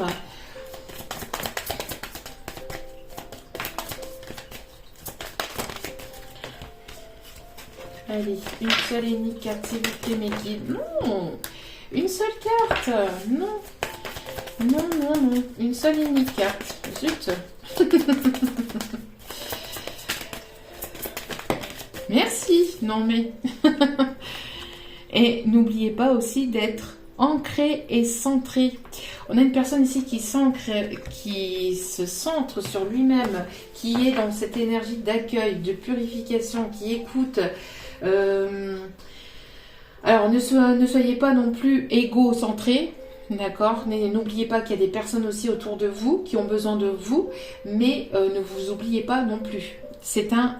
Allez, une seule et unique carte, s'il vous plaît, mes guides. Non, une seule carte. Non, non, non, non. Une seule et unique carte. Zut. Merci. Non, mais... Et n'oubliez pas aussi d'être ancré et centré. On a une personne ici qui se centre sur lui-même, qui est dans cette énergie d'accueil, de purification, qui écoute... Alors ne soyez pas non plus égocentré, d'accord? N'oubliez pas qu'il y a des personnes aussi autour de vous qui ont besoin de vous, mais ne vous oubliez pas non plus. C'est un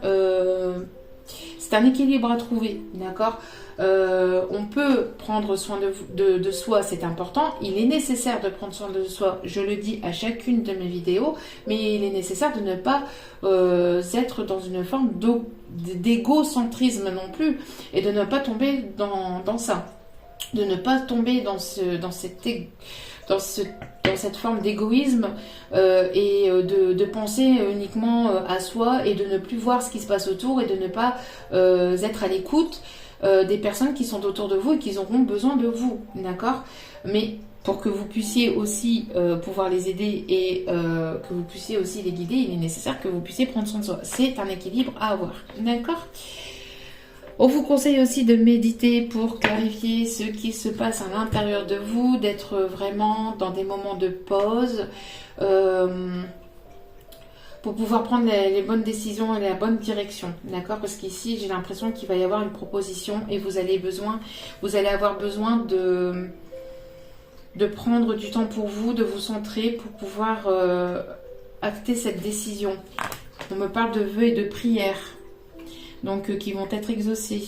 équilibre à trouver, d'accord? On peut prendre soin de soi, c'est important. Il est nécessaire de prendre soin de soi, je le dis à chacune de mes vidéos, mais il est nécessaire de ne pas être dans une forme d'égocentrisme non plus, et de ne pas tomber dans ça, de ne pas tomber dans cette forme d'égoïsme et de penser uniquement à soi et de ne plus voir ce qui se passe autour et de ne pas être à l'écoute des personnes qui sont autour de vous et qui auront besoin de vous, d'accord? Mais pour que vous puissiez aussi pouvoir les aider et que vous puissiez aussi les guider, il est nécessaire que vous puissiez prendre soin de soi. C'est un équilibre à avoir, d'accord? On vous conseille aussi de méditer pour clarifier ce qui se passe à l'intérieur de vous, d'être vraiment dans des moments de pause, pour pouvoir prendre les bonnes décisions et la bonne direction, d'accord? Parce qu'ici, j'ai l'impression qu'il va y avoir une proposition et vous allez avoir besoin de prendre du temps pour vous, de vous centrer pour pouvoir acter cette décision. On me parle de vœux et de prières, donc qui vont être exaucés.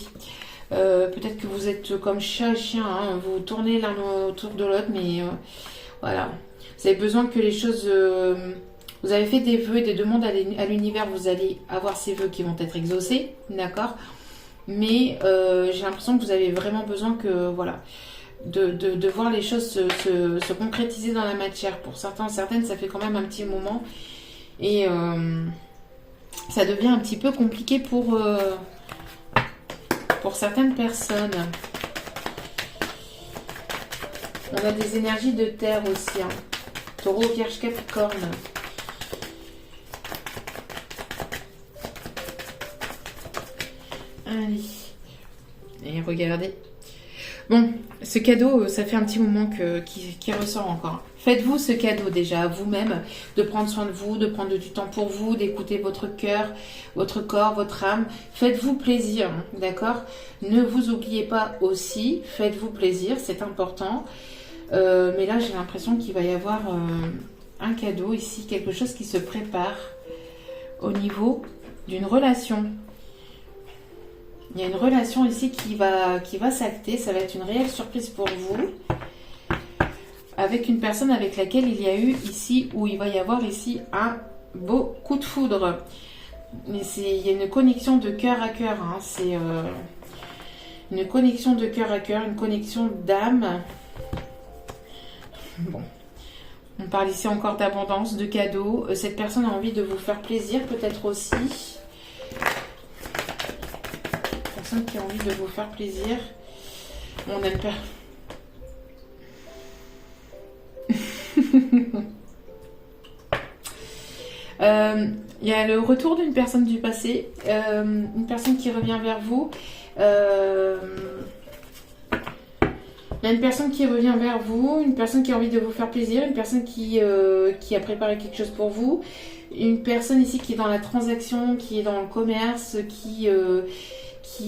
Peut-être que vous êtes comme chat et chien, hein, vous tournez l'un autour de l'autre, mais voilà. Vous avez besoin que les choses... vous avez fait des vœux et des demandes à l'univers, vous allez avoir ces vœux qui vont être exaucés, d'accord? Mais j'ai l'impression que vous avez vraiment besoin que, voilà, de voir les choses se concrétiser dans la matière. Pour certains, certaines, ça fait quand même un petit moment. Et ça devient un petit peu compliqué pour certaines personnes. On a des énergies de terre aussi, hein. Taureau, Vierge, Capricorne. Allez. Et regardez. Bon, ce cadeau, ça fait un petit moment qui ressort encore. Faites-vous ce cadeau déjà à vous-même, de prendre soin de vous, de prendre du temps pour vous, d'écouter votre cœur, votre corps, votre âme. Faites-vous plaisir, d'accord? Ne vous oubliez pas aussi, faites-vous plaisir, c'est important. Mais là, j'ai l'impression qu'il va y avoir un cadeau ici, quelque chose qui se prépare au niveau d'une relation. Il y a une relation ici qui va s'acter. Ça va être une réelle surprise pour vous. Avec une personne avec laquelle il y a eu ici, où il va y avoir ici un beau coup de foudre. Mais il y a une connexion de cœur à cœur. Hein. C'est une connexion de cœur à cœur, une connexion d'âme. Bon. On parle ici encore d'abondance, de cadeaux. Cette personne a envie de vous faire plaisir, peut-être aussi. Qui a envie de vous faire plaisir. On aime pas. Il y a le retour d'une personne du passé, une personne qui revient vers vous. Il y a une personne qui revient vers vous, une personne qui a envie de vous faire plaisir, une personne qui a préparé quelque chose pour vous, une personne ici qui est dans la transaction, qui est dans le commerce, qui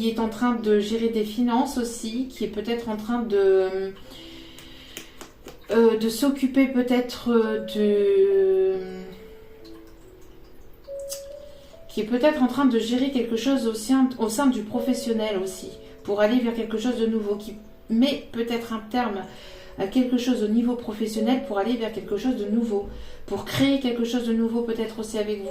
est en train de gérer des finances aussi, qui est peut-être en train de s'occuper peut-être qui est peut-être en train de gérer quelque chose au sein du professionnel aussi, pour aller vers quelque chose de nouveau, qui met peut-être un terme à quelque chose au niveau professionnel pour aller vers quelque chose de nouveau, pour créer quelque chose de nouveau peut-être aussi avec vous.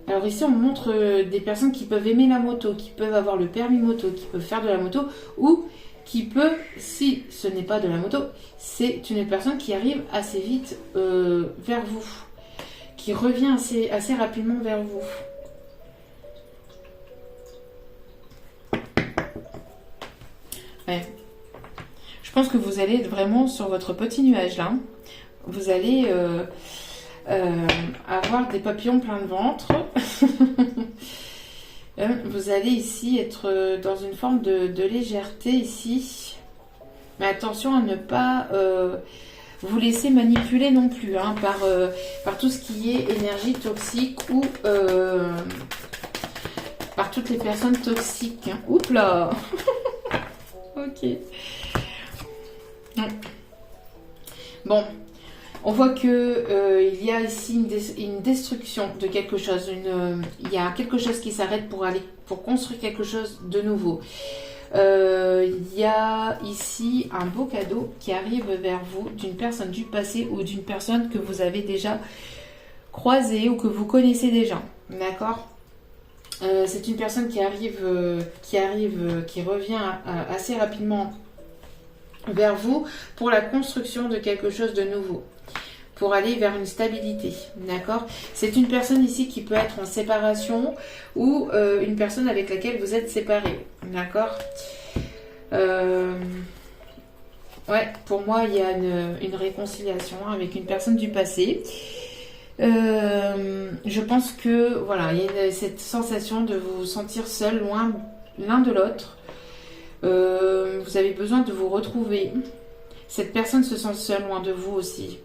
Alors ici, on montre des personnes qui peuvent aimer la moto, qui peuvent avoir le permis moto, qui peuvent faire de la moto, ou qui peut, si ce n'est pas de la moto, c'est une personne qui arrive assez vite vers vous, qui revient assez rapidement vers vous. Ouais. Je pense que vous allez être vraiment sur votre petit nuage là. Vous allez... avoir des papillons plein de ventre. Vous allez ici être dans une forme de légèreté ici. Mais attention à ne pas vous laisser manipuler non plus hein, par tout ce qui est énergie toxique ou par toutes les personnes toxiques. Hein. Oups là. Ok. Bon. On voit que il y a ici une destruction de quelque chose. Il y a quelque chose qui s'arrête pour construire quelque chose de nouveau. Il y a ici un beau cadeau qui arrive vers vous d'une personne du passé ou d'une personne que vous avez déjà croisée ou que vous connaissez déjà. D'accord ? C'est une personne qui revient assez rapidement vers vous pour la construction de quelque chose de nouveau, pour aller vers une stabilité, d'accord? C'est une personne ici qui peut être en séparation ou une personne avec laquelle vous êtes séparés, d'accord? Ouais, pour moi, il y a une réconciliation avec une personne du passé. Je pense que voilà, il y a cette sensation de vous sentir seul, loin l'un de l'autre. Vous avez besoin de vous retrouver. Cette personne se sent seule, loin de vous aussi.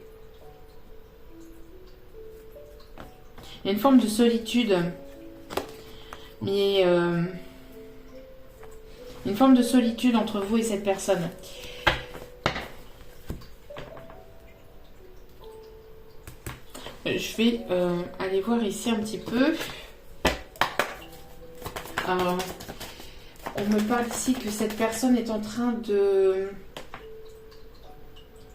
Il y a une forme de solitude. Mais une forme de solitude entre vous et cette personne. Je vais aller voir ici un petit peu. Alors, on me parle ici que cette personne est en train de...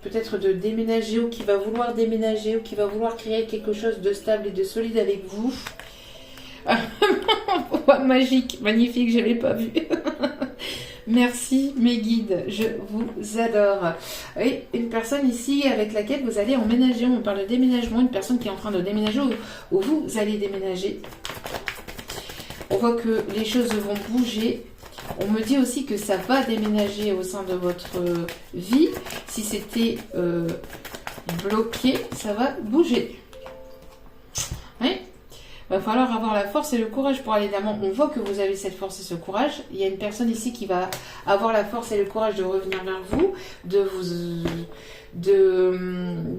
peut-être de déménager ou qui va vouloir déménager ou qui va vouloir créer quelque chose de stable et de solide avec vous. Magique, magnifique, je n'avais pas vu. Merci mes guides, je vous adore. Oui, une personne ici avec laquelle vous allez emménager, on parle de déménagement, une personne qui est en train de déménager ou vous allez déménager. On voit que les choses vont bouger. On me dit aussi que ça va déménager au sein de votre vie. Si c'était bloqué, ça va bouger. Oui. Il va falloir avoir la force et le courage pour aller d'avant. On voit que vous avez cette force et ce courage. Il y a une personne ici qui va avoir la force et le courage de revenir vers vous, de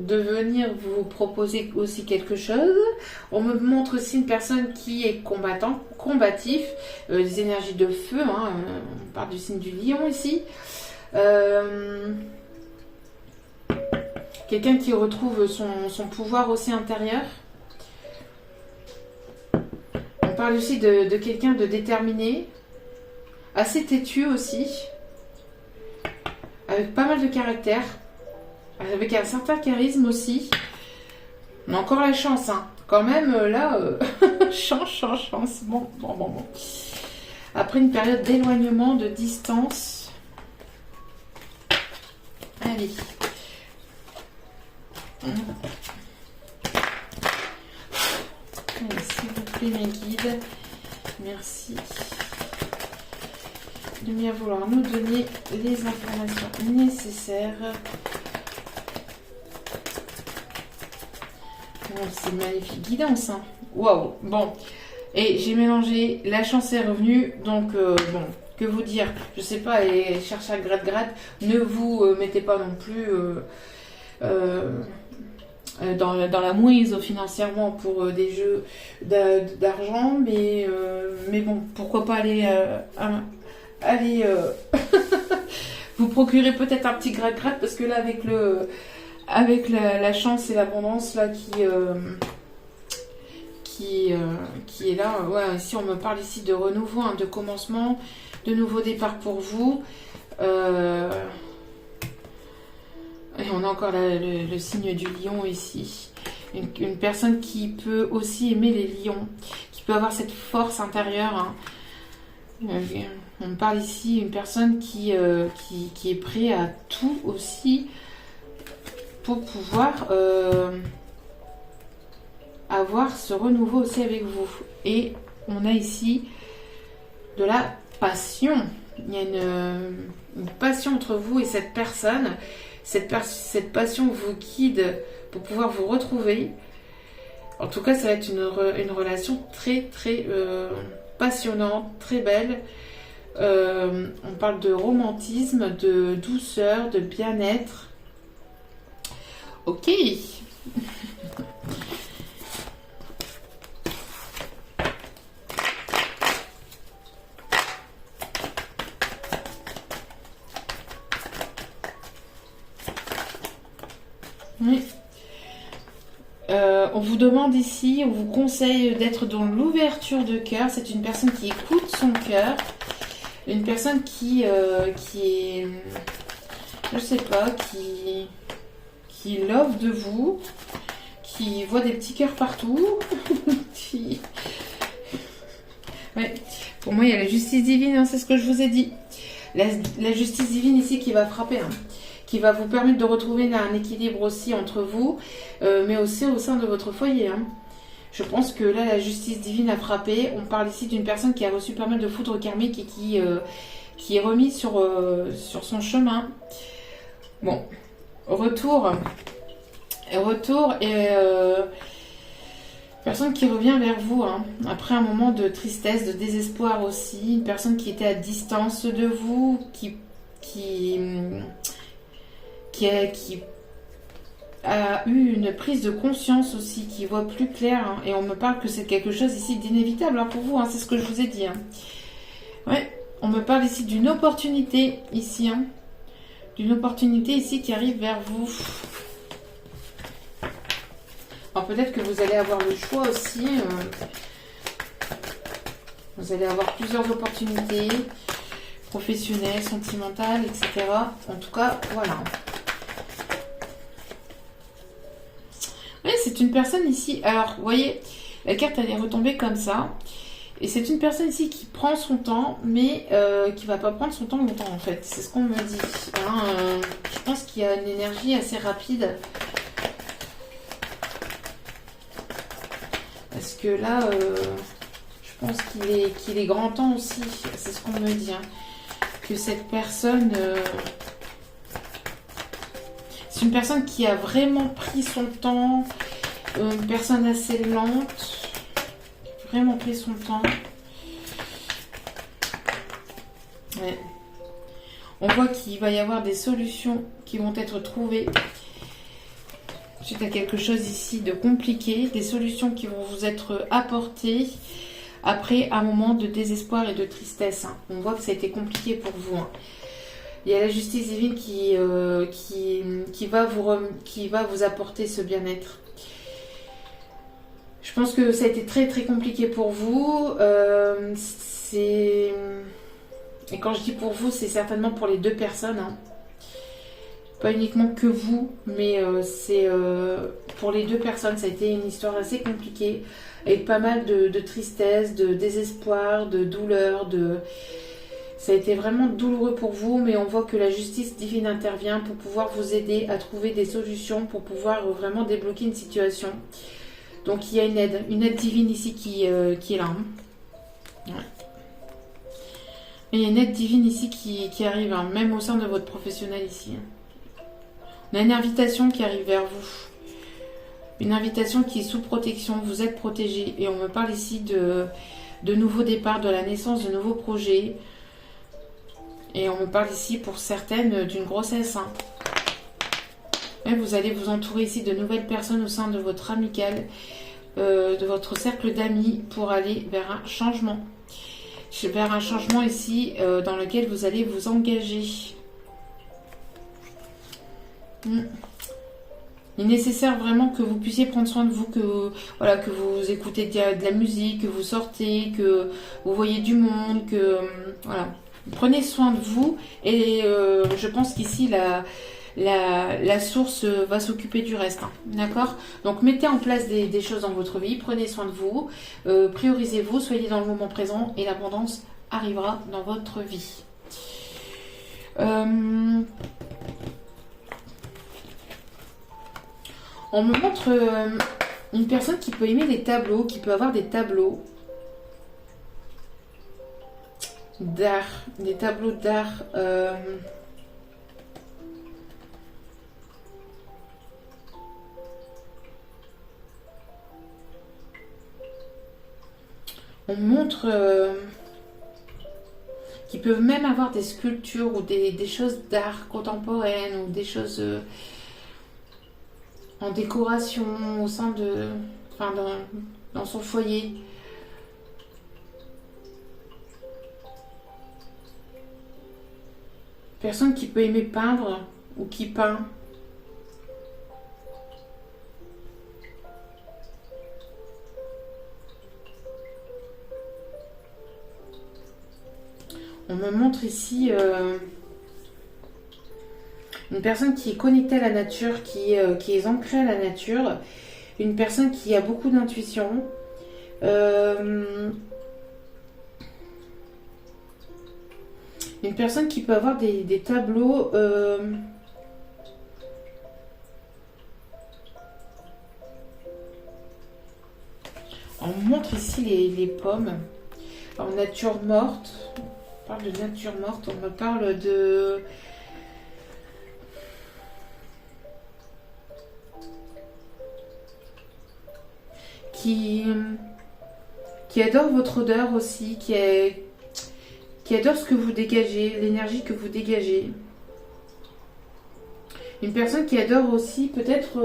venir vous proposer aussi quelque chose. On me montre aussi une personne qui est combatif, des énergies de feu. Hein, on parle du signe du lion ici. Quelqu'un qui retrouve son pouvoir aussi intérieur. On parle aussi de quelqu'un de déterminé, assez têtu aussi, avec pas mal de caractère, avec un certain charisme aussi. On a encore la chance, hein. Quand même, là, chance. Bon. Après une période d'éloignement, de distance. Allez. Allez, s'il vous plaît, mes guides, merci de bien vouloir nous donner les informations nécessaires. Oh, c'est magnifique guidance, hein. Waouh. Bon, et j'ai mélangé, la chance est revenue, donc bon, que vous dire, je sais pas, et chercher à grade, ne vous mettez pas non plus dans la mouise financièrement pour des jeux d'argent, mais bon, pourquoi pas aller vous procurer peut-être un petit grade parce que là avec la chance et l'abondance là qui est là, ouais, ici on me parle ici de renouveau, hein, de commencement, de nouveau départ pour vous. Et on a encore le signe du lion ici. Une personne qui peut aussi aimer les lions, qui peut avoir cette force intérieure. Hein. On me parle ici d'une personne qui est prêt à tout aussi pour pouvoir avoir ce renouveau aussi avec vous. Et on a ici de la passion. Il y a une passion entre vous et cette personne. Cette passion vous guide pour pouvoir vous retrouver. En tout cas, ça va être une relation très passionnante, très belle. On parle de romantisme, de douceur, de bien-être. Ok. Oui. On vous demande ici, on vous conseille d'être dans l'ouverture de cœur. C'est une personne qui écoute son cœur. Une personne qui est, je sais pas, qui love de vous, qui voit des petits cœurs partout. Ouais. Pour moi, il y a la justice divine, hein, c'est ce que je vous ai dit. La justice divine ici qui va frapper, hein, qui va vous permettre de retrouver un équilibre aussi entre vous, mais aussi au sein de votre foyer. Hein. Je pense que là, la justice divine a frappé. On parle ici d'une personne qui a reçu pas mal de foudre karmique et qui est remise sur son chemin. Bon, retour et Personne qui revient vers vous, hein, après un moment de tristesse, de désespoir aussi. Une personne qui était à distance de vous, qui, qui a eu une prise de conscience aussi, qui voit plus clair. Hein, et on me parle que c'est quelque chose ici d'inévitable hein, pour vous, hein, c'est ce que je vous ai dit. Hein. Ouais, on me parle ici d'une opportunité ici. Hein, d'une opportunité ici qui arrive vers vous. Alors peut-être que vous allez avoir le choix aussi. Vous allez avoir plusieurs opportunités professionnelles, sentimentales, etc. En tout cas, voilà. Oui, c'est une personne ici. Alors, vous voyez, la carte elle est retombée comme ça. Et c'est une personne ici qui prend son temps, mais qui va pas prendre son temps longtemps en fait. C'est ce qu'on me dit. Hein, je pense qu'il y a une énergie assez rapide. Parce que là, je pense qu'il est grand temps aussi. C'est ce qu'on me dit. Hein, que cette personne... c'est une personne qui a vraiment pris son temps. Une personne assez lente. Vraiment pris son temps. Ouais. On voit qu'il va y avoir des solutions qui vont être trouvées suite à quelque chose ici de compliqué, des solutions qui vont vous être apportées après un moment de désespoir et de tristesse. Hein. On voit que ça a été compliqué pour vous. Hein. Il y a la justice divine qui va vous apporter ce bien-être. Je pense que ça a été très très compliqué pour vous. Et quand je dis pour vous, c'est certainement pour les deux personnes. Hein. Pas uniquement que vous, mais c'est pour les deux personnes. Ça a été une histoire assez compliquée, avec pas mal de tristesse, de désespoir, de douleur. Ça a été vraiment douloureux pour vous, mais on voit que la justice divine intervient pour pouvoir vous aider à trouver des solutions, pour pouvoir vraiment débloquer une situation. Donc il y a une aide divine ici qui est là. Hein. Ouais. Et il y a une aide divine ici qui arrive, hein, même au sein de votre professionnel ici. On a une invitation qui arrive vers vous. Une invitation qui est sous protection, vous êtes protégé. Et on me parle ici de nouveaux départs, de la naissance de nouveaux projets. Et on me parle ici pour certaines d'une grossesse. Hein. Et vous allez vous entourer ici de nouvelles personnes au sein de votre amicale, de votre cercle d'amis pour aller vers un changement. Vers un changement ici dans lequel vous allez vous engager. Il est nécessaire vraiment que vous puissiez prendre soin de vous, que vous écoutez de la musique, que vous sortez, que vous voyez du monde, que voilà. Prenez soin de vous et je pense qu'ici la source va s'occuper du reste. Hein, d'accord? Donc mettez en place des choses dans votre vie, prenez soin de vous, priorisez-vous, soyez dans le moment présent et l'abondance arrivera dans votre vie. On me montre une personne qui peut aimer les tableaux, qui peut avoir des tableaux d'art, des tableaux d'art. On montre qui peuvent même avoir des sculptures ou des choses d'art contemporaine ou des choses en décoration au sein de, enfin dans son foyer. Personne qui peut aimer peindre ou qui peint. On me montre ici une personne qui est connectée à la nature, qui est ancrée à la nature, une personne qui a beaucoup d'intuition. Une personne qui peut avoir des tableaux on montre ici les pommes en nature morte. On parle de nature morte, on me parle de qui adore votre odeur aussi, qui adore ce que vous dégagez, l'énergie que vous dégagez. Une personne qui adore aussi peut-être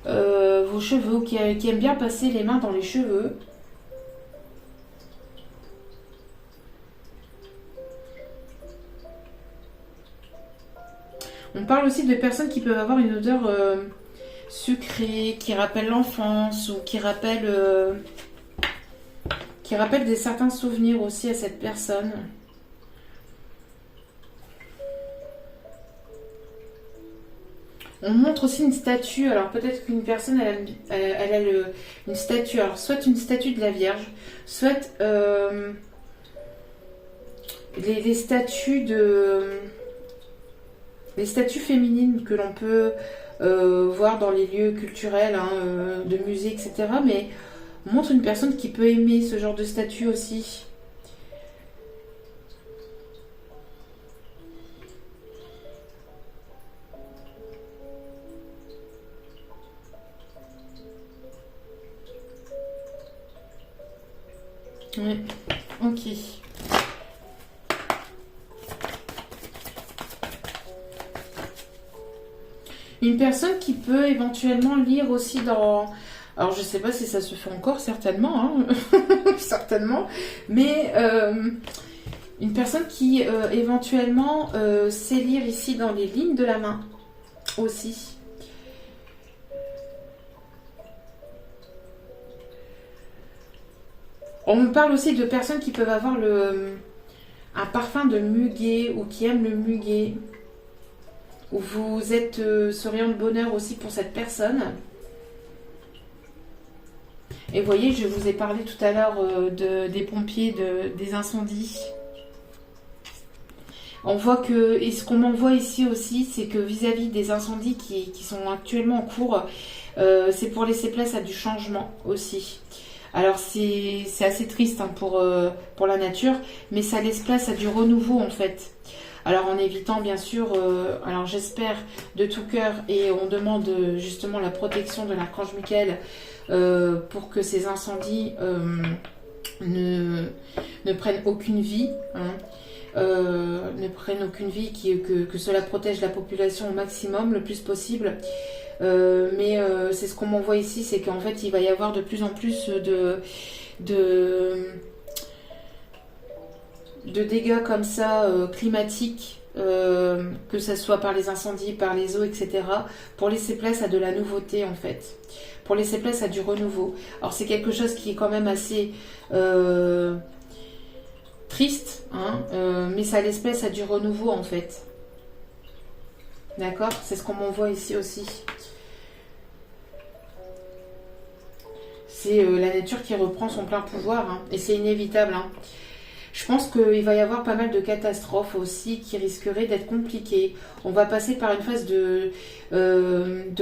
vos cheveux, qui aime bien passer les mains dans les cheveux. On parle aussi de personnes qui peuvent avoir une odeur sucrée, qui rappelle l'enfance ou qui rappelle certains souvenirs aussi à cette personne. On montre aussi une statue. Alors peut-être qu'une personne elle a une statue. Alors soit une statue de la Vierge, soit les statues les statues féminines que l'on peut voir dans les lieux culturels, hein, de musées, etc. Mais on montre une personne qui peut aimer ce genre de statue aussi. Ouais, ok. Une personne qui peut éventuellement lire aussi dans... Alors je sais pas si ça se fait encore, certainement, hein. Certainement, mais une personne qui éventuellement sait lire ici dans les lignes de la main aussi. On me parle aussi de personnes qui peuvent avoir un parfum de muguet ou qui aiment le muguet. Ou vous êtes ce rayon de bonheur aussi pour cette personne. Et vous voyez, je vous ai parlé tout à l'heure des pompiers, des incendies. On voit que, et ce qu'on m'envoie ici aussi, c'est que vis-à-vis des incendies qui sont actuellement en cours, c'est pour laisser place à du changement aussi. Alors c'est assez triste, hein, pour la nature, mais ça laisse place à du renouveau en fait. Alors en évitant bien sûr, alors j'espère de tout cœur, et on demande justement la protection de l'archange Michael pour que ces incendies ne prennent aucune vie, hein, ne prennent aucune vie, que cela protège la population au maximum, le plus possible. Mais c'est ce qu'on m'envoie ici, c'est qu'en fait il va y avoir de plus en plus de dégâts comme ça, climatiques, que ce soit par les incendies, par les eaux, etc., pour laisser place à de la nouveauté en fait, pour laisser place à du renouveau. Alors c'est quelque chose qui est quand même assez triste, hein, mais ça laisse place à du renouveau en fait. D'accord? C'est ce qu'on m'envoie ici aussi. C'est la nature qui reprend son plein pouvoir, hein, et c'est inévitable, hein. Je pense qu'il va y avoir pas mal de catastrophes aussi qui risqueraient d'être compliquées. On va passer par une phase de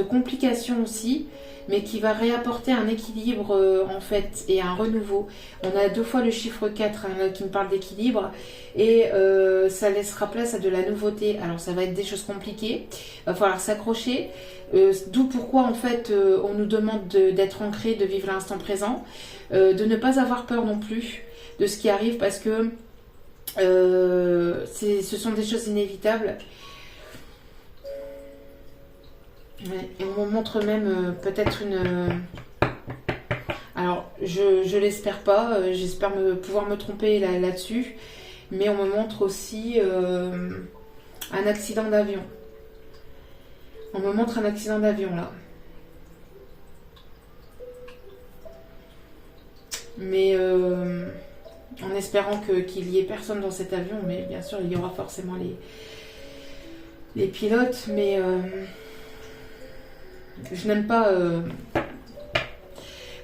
complications aussi, mais qui va réapporter un équilibre en fait, et un renouveau. On a 2 fois le chiffre 4, hein, qui me parle d'équilibre, et ça laissera place à de la nouveauté. Alors ça va être des choses compliquées, il va falloir s'accrocher, d'où pourquoi en fait on nous demande d'être ancré, de vivre l'instant présent, de ne pas avoir peur non plus de ce qui arrive, parce que ce sont des choses inévitables. Ouais, et on me montre même peut-être une... Alors, je l'espère pas, j'espère pouvoir me tromper là-dessus, mais on me montre aussi un accident d'avion. On me montre un accident d'avion là. Mais en espérant qu'il y ait personne dans cet avion, mais bien sûr il y aura forcément les pilotes, mais je n'aime pas...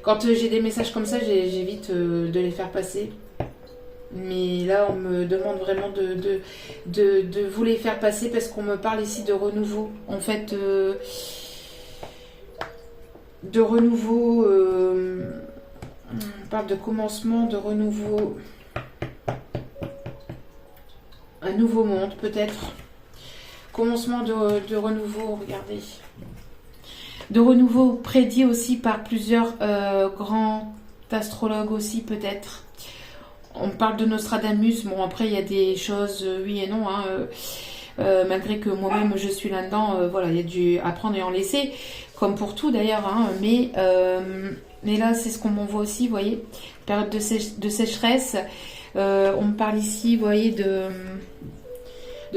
Quand j'ai des messages comme ça, j'évite de les faire passer. Mais là, on me demande vraiment de vous les faire passer, parce qu'on me parle ici de renouveau. En fait, de renouveau... on parle de commencement, de renouveau... Un nouveau monde, peut-être. Commencement de renouveau, regardez. de renouveau prédit aussi par plusieurs grands astrologues aussi peut-être. On parle de Nostradamus, bon après il y a des choses oui et non, hein, malgré que moi-même je suis là-dedans, voilà, il y a du apprendre et en laisser, comme pour tout d'ailleurs, hein, mais là c'est ce qu'on m'envoie aussi, vous voyez, période de sécheresse, on me parle ici, vous voyez, de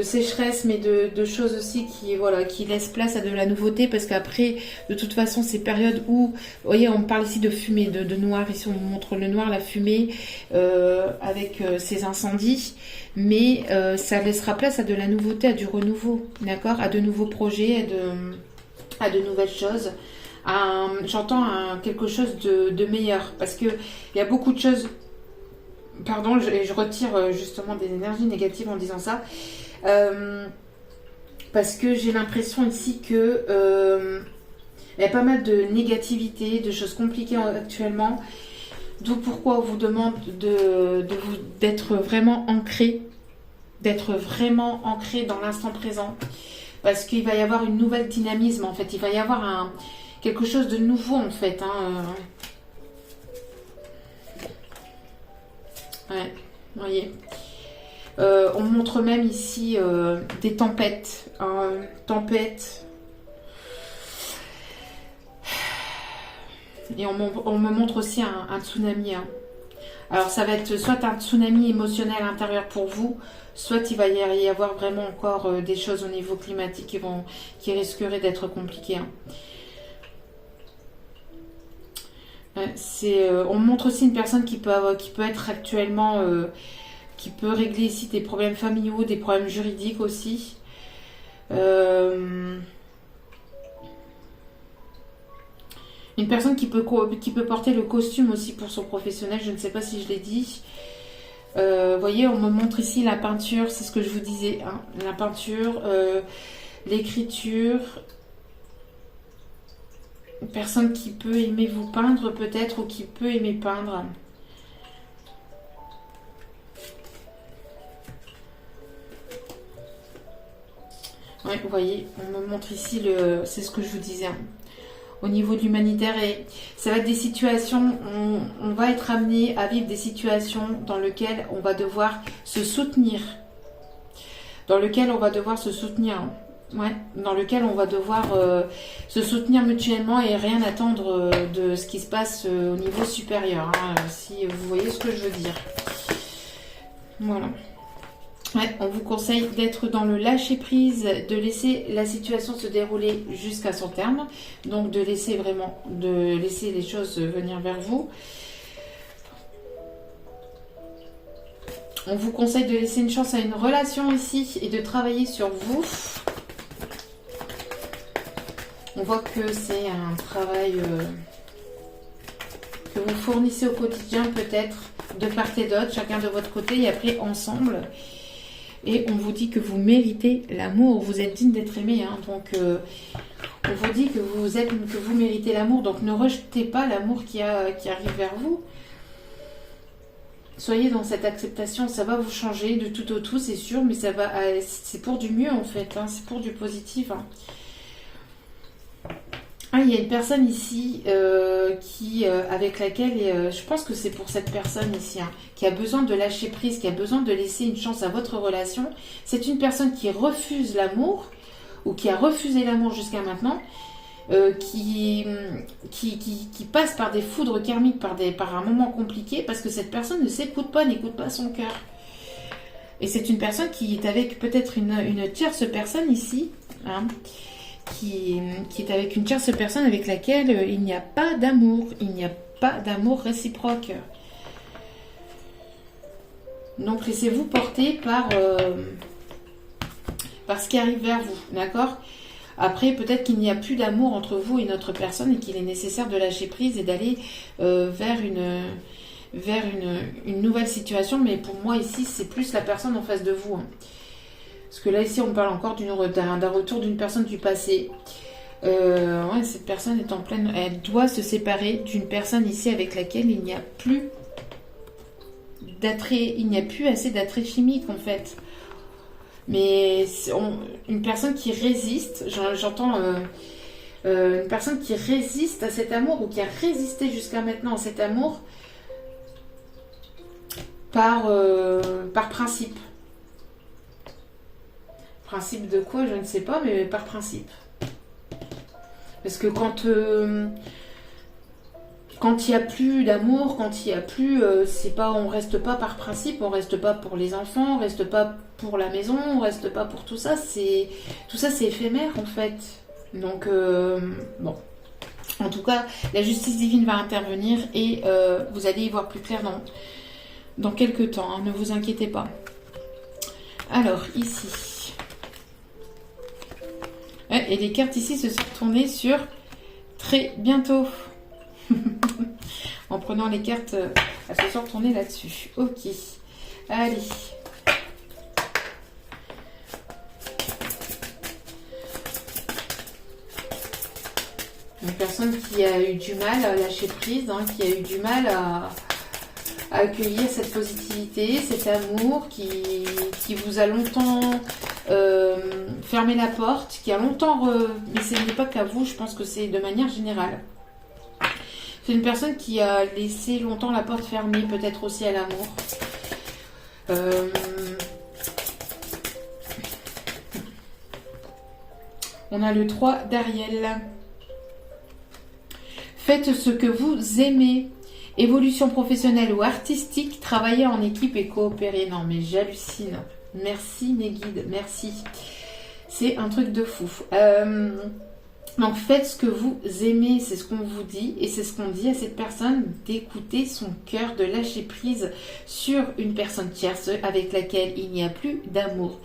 sécheresse, mais de choses aussi qui, voilà, qui laissent place à de la nouveauté, parce qu'après, de toute façon, ces périodes où, vous voyez, on parle ici de fumée, de noir, ici on montre le noir, la fumée, avec ces incendies, mais ça laissera place à de la nouveauté, à du renouveau, d'accord, à de nouveaux projets, à de nouvelles choses. J'entends quelque chose de meilleur, parce que il y a beaucoup de choses, pardon, je retire justement des énergies négatives en disant ça, parce que j'ai l'impression ici que il y a pas mal de négativité, de choses compliquées actuellement, d'où pourquoi on vous demande d'être vraiment ancré, dans l'instant présent, parce qu'il va y avoir une nouvelle dynamisme en fait, il va y avoir quelque chose de nouveau en fait, hein. Ouais, vous voyez. On montre même ici des tempêtes. Tempêtes. Et on me montre aussi un tsunami. Hein. Alors ça va être soit un tsunami émotionnel intérieur pour vous, soit il va y avoir vraiment encore des choses au niveau climatique qui risqueraient d'être compliquées. Hein. On montre aussi une personne qui peut être actuellement... qui peut régler ici des problèmes familiaux, des problèmes juridiques aussi. Une personne qui peut porter le costume aussi pour son professionnel, je ne sais pas si je l'ai dit. Vous voyez, on me montre ici la peinture, c'est ce que je vous disais, hein, la peinture, l'écriture. Une personne qui peut aimer vous peindre peut-être, ou qui peut aimer peindre. Ouais, vous voyez, on me montre ici c'est ce que je vous disais, hein, au niveau de l'humanitaire, et ça va être des situations, on va être amené à vivre des situations dans lesquelles on va devoir se soutenir, hein. Ouais, dans lequel on va devoir se soutenir mutuellement et rien attendre de ce qui se passe au niveau supérieur, hein, si vous voyez ce que je veux dire. Voilà. Ouais, on vous conseille d'être dans le lâcher prise, de laisser la situation se dérouler jusqu'à son terme, donc de laisser les choses venir vers vous. On vous conseille de laisser une chance à une relation ici et de travailler sur vous. On voit que c'est un travail que vous fournissez au quotidien peut-être, de part et d'autre, chacun de votre côté et après ensemble. Et on vous dit que vous méritez l'amour, vous êtes digne d'être aimé, hein, donc on vous dit que vous méritez l'amour, donc ne rejetez pas l'amour qui arrive vers vous. Soyez dans cette acceptation, ça va vous changer de tout au tout, c'est sûr, mais c'est pour du mieux en fait, hein, c'est pour du positif. Hein. Ah, il y a une personne ici avec laquelle, je pense que c'est pour cette personne ici, hein, qui a besoin de lâcher prise, qui a besoin de laisser une chance à votre relation. C'est une personne qui refuse l'amour, ou qui a refusé l'amour jusqu'à maintenant, qui passe par des foudres karmiques, par un moment compliqué, parce que cette personne ne s'écoute pas, n'écoute pas son cœur. Et c'est une personne qui est avec peut-être une tierce personne ici, hein, qui est avec une tierce personne avec laquelle il n'y a pas d'amour, réciproque. Donc laissez-vous porter par ce qui arrive vers vous, d'accord ? Après, peut-être qu'il n'y a plus d'amour entre vous et notre personne et qu'il est nécessaire de lâcher prise et d'aller vers une nouvelle situation, mais pour moi ici, c'est plus la personne en face de vous, hein. Parce que là, ici, on parle encore d'un retour d'une personne du passé. Ouais, cette personne est en pleine... Elle doit se séparer d'une personne ici avec laquelle il n'y a plus d'attrait. Il n'y a plus assez d'attrait chimique, en fait. Mais une personne qui résiste, j'entends Une personne qui résiste à cet amour ou qui a résisté jusqu'à maintenant à cet amour par principe. Principe de quoi, je ne sais pas, mais par principe. Parce que quand il n'y a plus d'amour, quand il n'y a plus, c'est pas, on reste pas par principe, on reste pas pour les enfants, on reste pas pour la maison, on reste pas pour tout ça. Tout ça, c'est éphémère en fait. Donc bon, en tout cas, la justice divine va intervenir et vous allez y voir plus clair dans quelques temps. Hein, ne vous inquiétez pas. Alors ici, et les cartes ici se sont retournées sur très bientôt. En prenant les cartes, elles se sont retournées là-dessus. Ok. Allez. Une personne qui a eu du mal à lâcher prise, hein, qui a eu du mal à accueillir cette positivité, cet amour qui vous a longtemps fermé la porte, qui a longtemps... Mais ce n'est pas qu'à vous, je pense que c'est de manière générale. C'est une personne qui a laissé longtemps la porte fermée, peut-être aussi à l'amour. On a le 3 d'Ariel. Faites ce que vous aimez. Évolution professionnelle ou artistique, travailler en équipe et coopérer. Non mais j'hallucine. Merci mes guides, merci. C'est un truc de fou. Donc faites ce que vous aimez, c'est ce qu'on vous dit et c'est ce qu'on dit à cette personne, d'écouter son cœur, de lâcher prise sur une personne tierce avec laquelle il n'y a plus d'amour.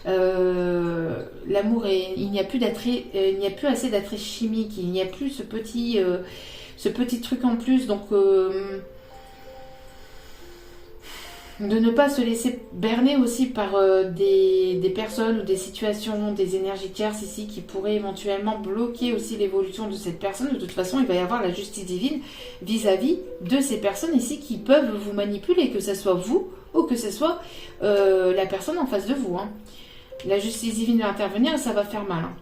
L'amour, il n'y a plus d'attrait, il n'y a plus assez d'attrait chimique, il n'y a plus ce petit truc en plus. Donc de ne pas se laisser berner aussi par des personnes ou des situations, des énergies tierces ici qui pourraient éventuellement bloquer aussi l'évolution de cette personne. De toute façon, il va y avoir la justice divine vis-à-vis de ces personnes ici qui peuvent vous manipuler, que ce soit vous ou que ce soit la personne en face de vous. Hein. La justice divine va intervenir et ça va faire mal. Hein.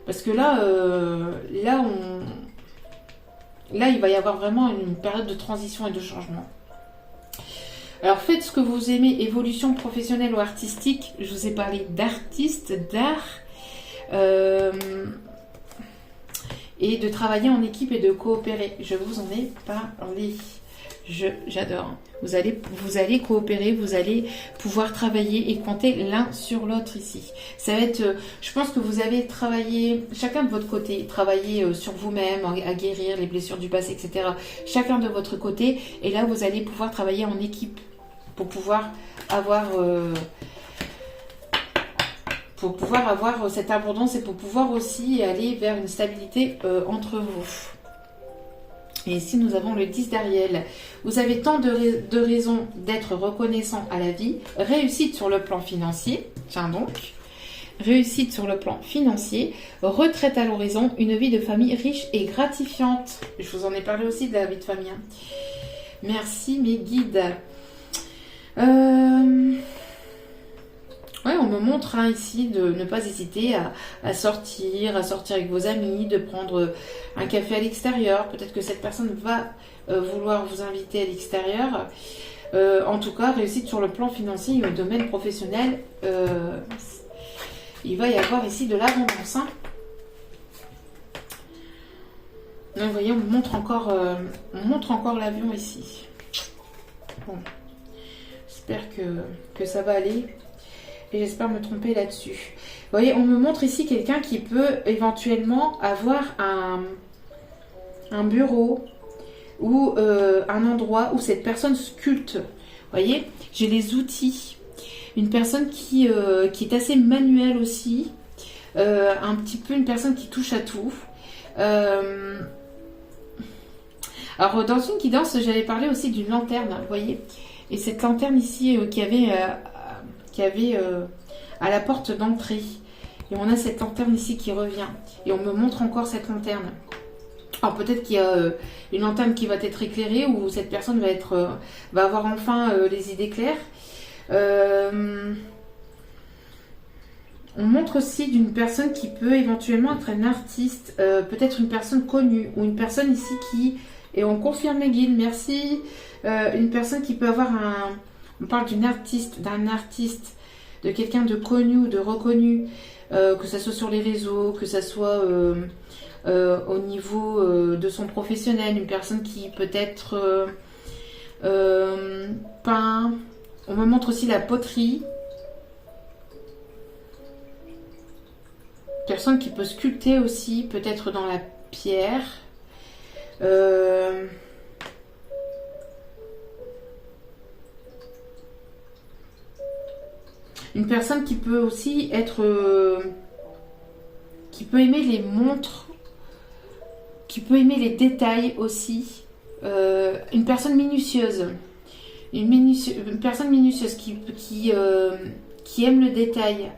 Parce que là, là, il va y avoir vraiment une période de transition et de changement. Alors faites ce que vous aimez, évolution professionnelle ou artistique. Je vous ai parlé d'artiste, d'art, et de travailler en équipe et de coopérer. Je vous en ai parlé. J'adore. Vous allez coopérer, vous allez pouvoir travailler et compter l'un sur l'autre ici. Ça va être, je pense que vous avez travaillé, chacun de votre côté, travailler sur vous-même, à guérir les blessures du passé, etc. Chacun de votre côté. Et là, vous allez pouvoir travailler en équipe pour pouvoir avoir cette abondance et pour pouvoir aussi aller vers une stabilité entre vous. Et ici, nous avons le 10 d'Ariel. Vous avez tant de raisons d'être reconnaissant à la vie. Réussite sur le plan financier. Tiens donc. Réussite sur le plan financier. Retraite à l'horizon. Une vie de famille riche et gratifiante. Je vous en ai parlé aussi de la vie de famille. Hein. Merci mes guides. Ouais, on me montre hein, ici de ne pas hésiter à sortir avec vos amis, de prendre un café à l'extérieur. Peut-être que cette personne va vouloir vous inviter à l'extérieur. En tout cas, réussite sur le plan financier et au domaine professionnel. Il va y avoir ici de l'abondance. Hein. Donc, vous voyez, on montre encore l'avion ici. Bon. J'espère que ça va aller. Et j'espère me tromper là-dessus. Vous voyez, on me montre ici quelqu'un qui peut éventuellement avoir un bureau ou un endroit où cette personne sculpte. Vous voyez, j'ai les outils. Une personne qui est assez manuelle aussi. Un petit peu une personne qui touche à tout. Alors, dans une guidance, j'avais parlé aussi d'une lanterne, vous voyez. Et cette lanterne ici qui avait à la porte d'entrée. Et on a cette lanterne ici qui revient. Et on me montre encore cette lanterne. Alors peut-être qu'il y a une lanterne qui va être éclairée ou cette personne va avoir enfin les idées claires. On montre aussi d'une personne qui peut éventuellement être un artiste, peut-être une personne connue, ou une personne ici qui, et on confirme les guides, merci, une personne qui peut avoir un, on parle d'un artiste, de quelqu'un de connu ou de reconnu, que ce soit sur les réseaux, que ce soit au niveau de son professionnel, une personne qui peut-être peint. On me montre aussi la poterie. Personne qui peut sculpter aussi, peut-être dans la pierre. Une personne qui peut aussi être... qui peut aimer les montres, qui peut aimer les détails aussi. Une personne minutieuse. Une personne minutieuse qui aime le détail.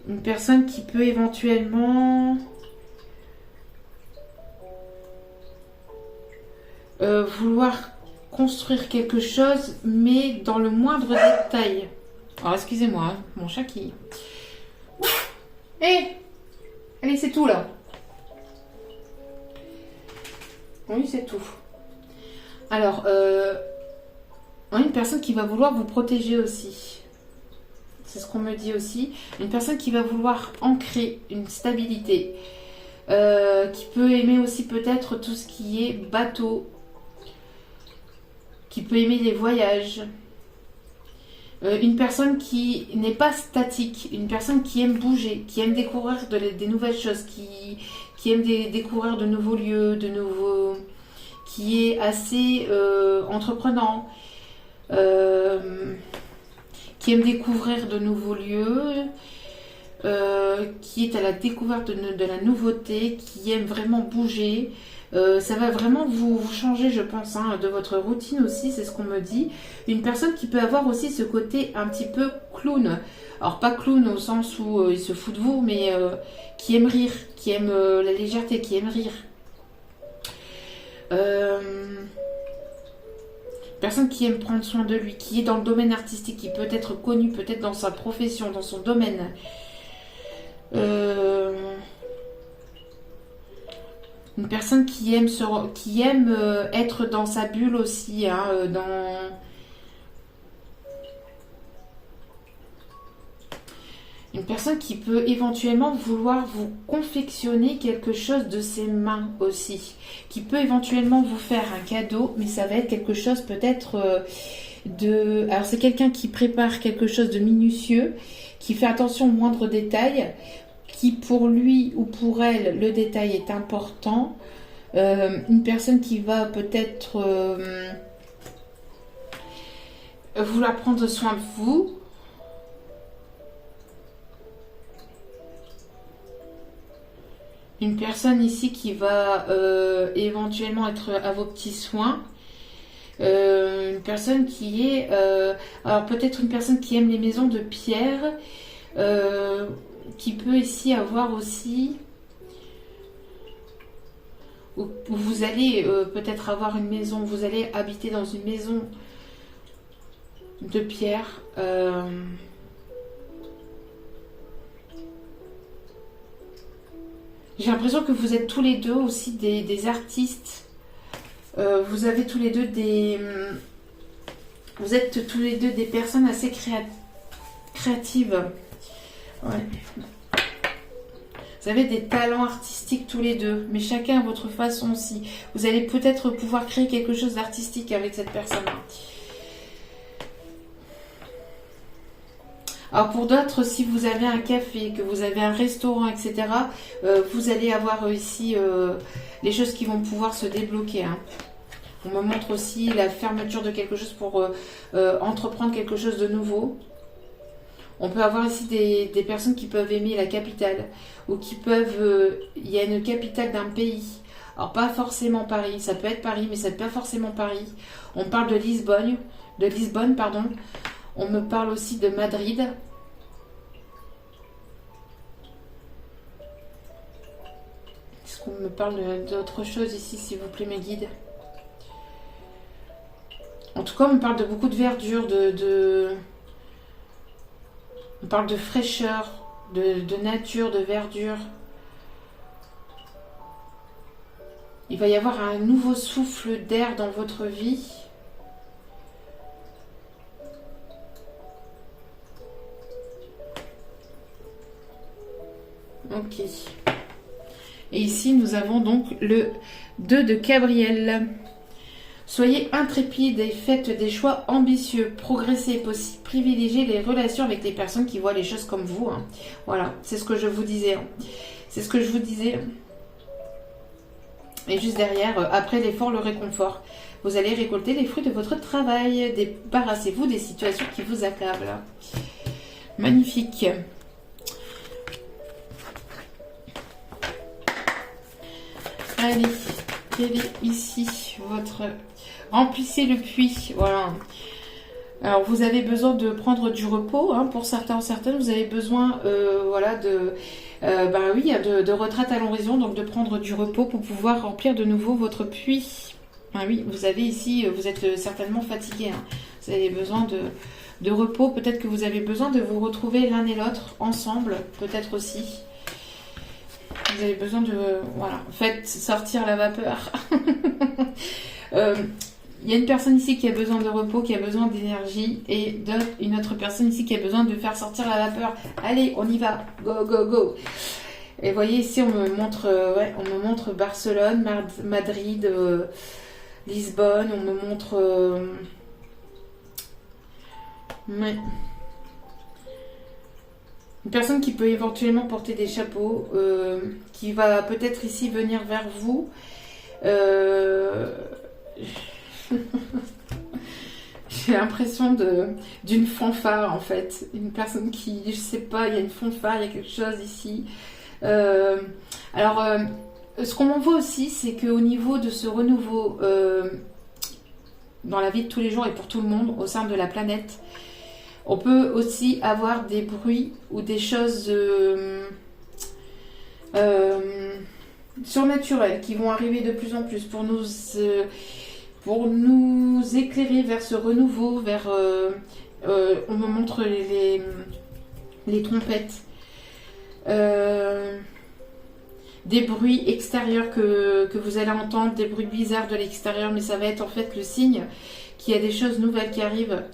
Une personne qui peut éventuellement vouloir construire quelque chose, mais dans le moindre détail. Alors excusez-moi, hein, mon chat qui... Hé, allez, c'est tout là. Oui, c'est tout. Alors, une personne qui va vouloir vous protéger aussi. C'est ce qu'on me dit aussi. Une personne qui va vouloir ancrer une stabilité. Qui peut aimer aussi peut-être tout ce qui est bateau. Qui peut aimer les voyages. Une personne qui n'est pas statique. Une personne qui aime bouger. Qui aime découvrir des nouvelles choses. Qui aime découvrir de nouveaux lieux. Qui est assez entreprenant. Qui aime découvrir de nouveaux lieux, qui est à la découverte de la nouveauté, qui aime vraiment bouger. Ça va vraiment vous changer, je pense, hein, de votre routine aussi, c'est ce qu'on me dit. Une personne qui peut avoir aussi ce côté un petit peu clown. Alors pas clown au sens où il se fout de vous, mais qui aime rire, qui aime la légèreté, qui aime rire. Personne qui aime prendre soin de lui, qui est dans le domaine artistique, qui peut être connu, peut-être dans sa profession, dans son domaine. Une personne qui aime être dans sa bulle aussi, hein, une personne qui peut éventuellement vouloir vous confectionner quelque chose de ses mains aussi. Qui peut éventuellement vous faire un cadeau, mais ça va être quelque chose peut-être de... Alors c'est quelqu'un qui prépare quelque chose de minutieux, qui fait attention aux moindres détails, qui pour lui ou pour elle, le détail est important. Une personne qui va peut-être vouloir prendre soin de vous. Une personne ici qui va éventuellement être à vos petits soins. Une personne qui est... alors peut-être une personne qui aime les maisons de pierre. Qui peut ici avoir aussi... Où vous allez peut-être avoir une maison. Vous allez habiter dans une maison de pierre. J'ai l'impression que vous êtes tous les deux aussi des artistes. Vous avez tous les deux vous êtes tous les deux des personnes assez créatives. Ouais. Vous avez des talents artistiques tous les deux, mais chacun à votre façon aussi. Vous allez peut-être pouvoir créer quelque chose d'artistique avec cette personne. Alors pour d'autres, si vous avez un café, que vous avez un restaurant, etc., vous allez avoir ici les choses qui vont pouvoir se débloquer. Hein. On me montre aussi la fermeture de quelque chose pour entreprendre quelque chose de nouveau. On peut avoir ici des personnes qui peuvent aimer la capitale ou qui peuvent... il y a une capitale d'un pays. Alors pas forcément Paris, ça peut être Paris, mais ça peut pas forcément Paris. On parle de Lisbonne, pardon. On me parle aussi de Madrid. Est-ce qu'on me parle d'autre chose ici, s'il vous plaît, mes guides? En tout cas, on parle de beaucoup de verdure, on parle de fraîcheur, de nature, de verdure. Il va y avoir un nouveau souffle d'air dans votre vie. Ok. Et ici, nous avons donc le 2 de Gabriel. Soyez intrépide et faites des choix ambitieux. Progressez, privilégiez les relations avec les personnes qui voient les choses comme vous. Hein. Voilà, c'est ce que je vous disais. Hein. C'est ce que je vous disais. Et juste derrière, après l'effort, le réconfort. Vous allez récolter les fruits de votre travail. Débarrassez-vous des situations qui vous accablent. Magnifique. Allez, quel est ici votre... Remplissez le puits, voilà. Alors, vous avez besoin de prendre du repos, hein, pour certains ou certaines. Vous avez besoin, voilà, de retraite à l'horizon, donc de prendre du repos pour pouvoir remplir de nouveau votre puits. Ah oui, vous avez ici, vous êtes certainement fatigué. Hein. Vous avez besoin de repos. Peut-être que vous avez besoin de vous retrouver l'un et l'autre ensemble, peut-être aussi. Vous avez besoin de... Voilà, faites sortir la vapeur. Il y a une personne ici qui a besoin de repos, qui a besoin d'énergie, et une autre personne ici qui a besoin de faire sortir la vapeur. Allez, on y va, go, go, go. Et vous voyez ici, on me montre Barcelone, Madrid, Lisbonne, on me montre... Une personne qui peut éventuellement porter des chapeaux, qui va peut-être ici venir vers vous. J'ai l'impression d'une fanfare en fait. Une personne qui, je sais pas, il y a une fanfare, il y a quelque chose ici. Ce qu'on m'envoie aussi, c'est qu'au niveau de ce renouveau dans la vie de tous les jours et pour tout le monde, au sein de la planète, on peut aussi avoir des bruits ou des choses surnaturelles qui vont arriver de plus en plus pour nous éclairer vers ce renouveau, vers... on me montre les trompettes. Des bruits extérieurs que vous allez entendre, des bruits bizarres de l'extérieur, mais ça va être en fait le signe qu'il y a des choses nouvelles qui arrivent.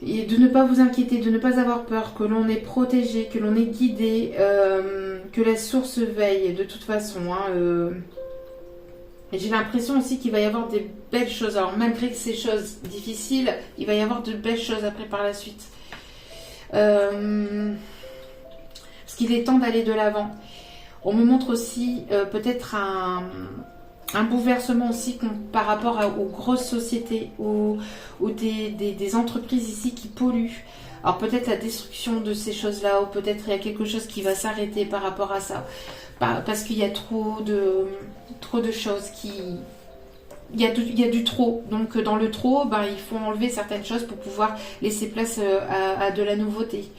Et de ne pas vous inquiéter, de ne pas avoir peur, que l'on est protégé, que l'on est guidé, que la source veille de toute façon. Hein, Et j'ai l'impression aussi qu'il va y avoir des belles choses. Alors malgré que ces choses difficiles, il va y avoir de belles choses après par la suite. Parce qu'il est temps d'aller de l'avant. On me montre aussi peut-être un bouleversement aussi par rapport aux grosses sociétés ou des entreprises ici qui polluent. Alors peut-être la destruction de ces choses-là, ou peut-être il y a quelque chose qui va s'arrêter par rapport à ça. Parce qu'il y a trop de choses qui... Il y a du trop. Donc dans le trop, il faut enlever certaines choses pour pouvoir laisser place à de la nouveauté.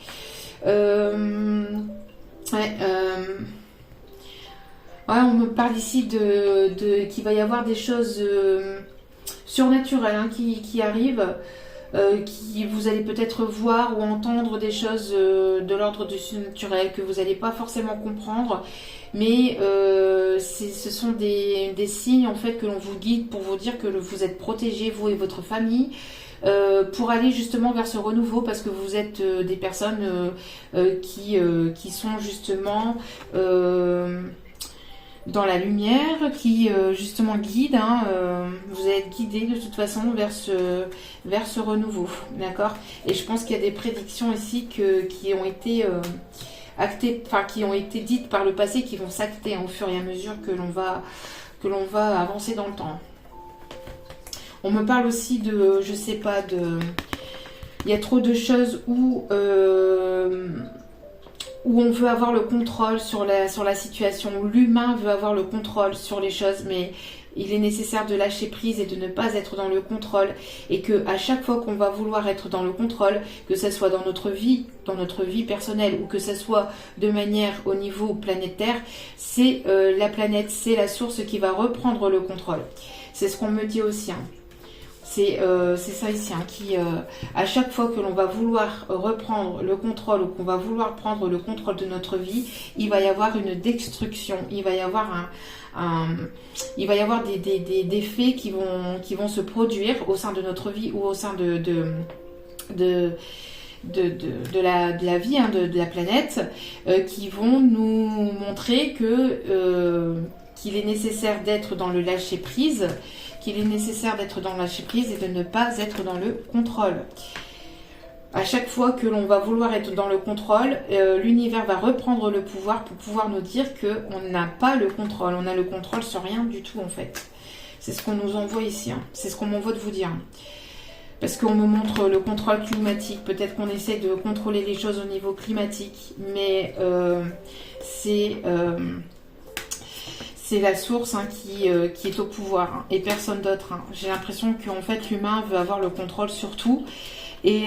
On me parle ici qu'il va y avoir des choses surnaturelles, hein, qui arrivent, qui vous allez peut-être voir ou entendre des choses de l'ordre du surnaturel que vous n'allez pas forcément comprendre, mais ce sont des signes en fait que l'on vous guide pour vous dire que vous êtes protégés, vous et votre famille, pour aller justement vers ce renouveau, parce que vous êtes des personnes qui sont justement dans la lumière, qui justement guide, hein, vous allez être guidé de toute façon vers ce renouveau, d'accord. Et je pense qu'il y a des prédictions ici qui ont été actées, enfin qui ont été dites par le passé, qui vont s'acter, hein, au fur et à mesure que l'on va avancer dans le temps. On me parle aussi de, je sais pas, il y a trop de choses où on veut avoir le contrôle sur la situation. L'humain veut avoir le contrôle sur les choses, mais il est nécessaire de lâcher prise et de ne pas être dans le contrôle. Et que à chaque fois qu'on va vouloir être dans le contrôle, que ce soit dans notre vie personnelle, ou que ce soit de manière au niveau planétaire, c'est la planète, c'est la source qui va reprendre le contrôle. C'est ce qu'on me dit aussi, hein. C'est ça ici, hein, qui à chaque fois que l'on va vouloir reprendre le contrôle, ou qu'on va vouloir prendre le contrôle de notre vie, il va y avoir une destruction, il va y avoir il va y avoir des faits qui vont se produire au sein de notre vie, ou au sein de la vie, hein, de la planète, qui vont nous montrer qu'il est nécessaire d'être dans le lâcher prise, qu'il est nécessaire d'être dans le lâcher prise et de ne pas être dans le contrôle. À chaque fois que l'on va vouloir être dans le contrôle, l'univers va reprendre le pouvoir pour pouvoir nous dire qu'on n'a pas le contrôle. On a le contrôle sur rien du tout, en fait. C'est ce qu'on nous envoie ici, hein. C'est ce qu'on m'envoie de vous dire. Parce qu'on me montre le contrôle climatique. Peut-être qu'on essaie de contrôler les choses au niveau climatique, mais c'est la source, hein, qui est au pouvoir, hein, et personne d'autre, hein. J'ai l'impression qu'en fait l'humain veut avoir le contrôle sur tout, et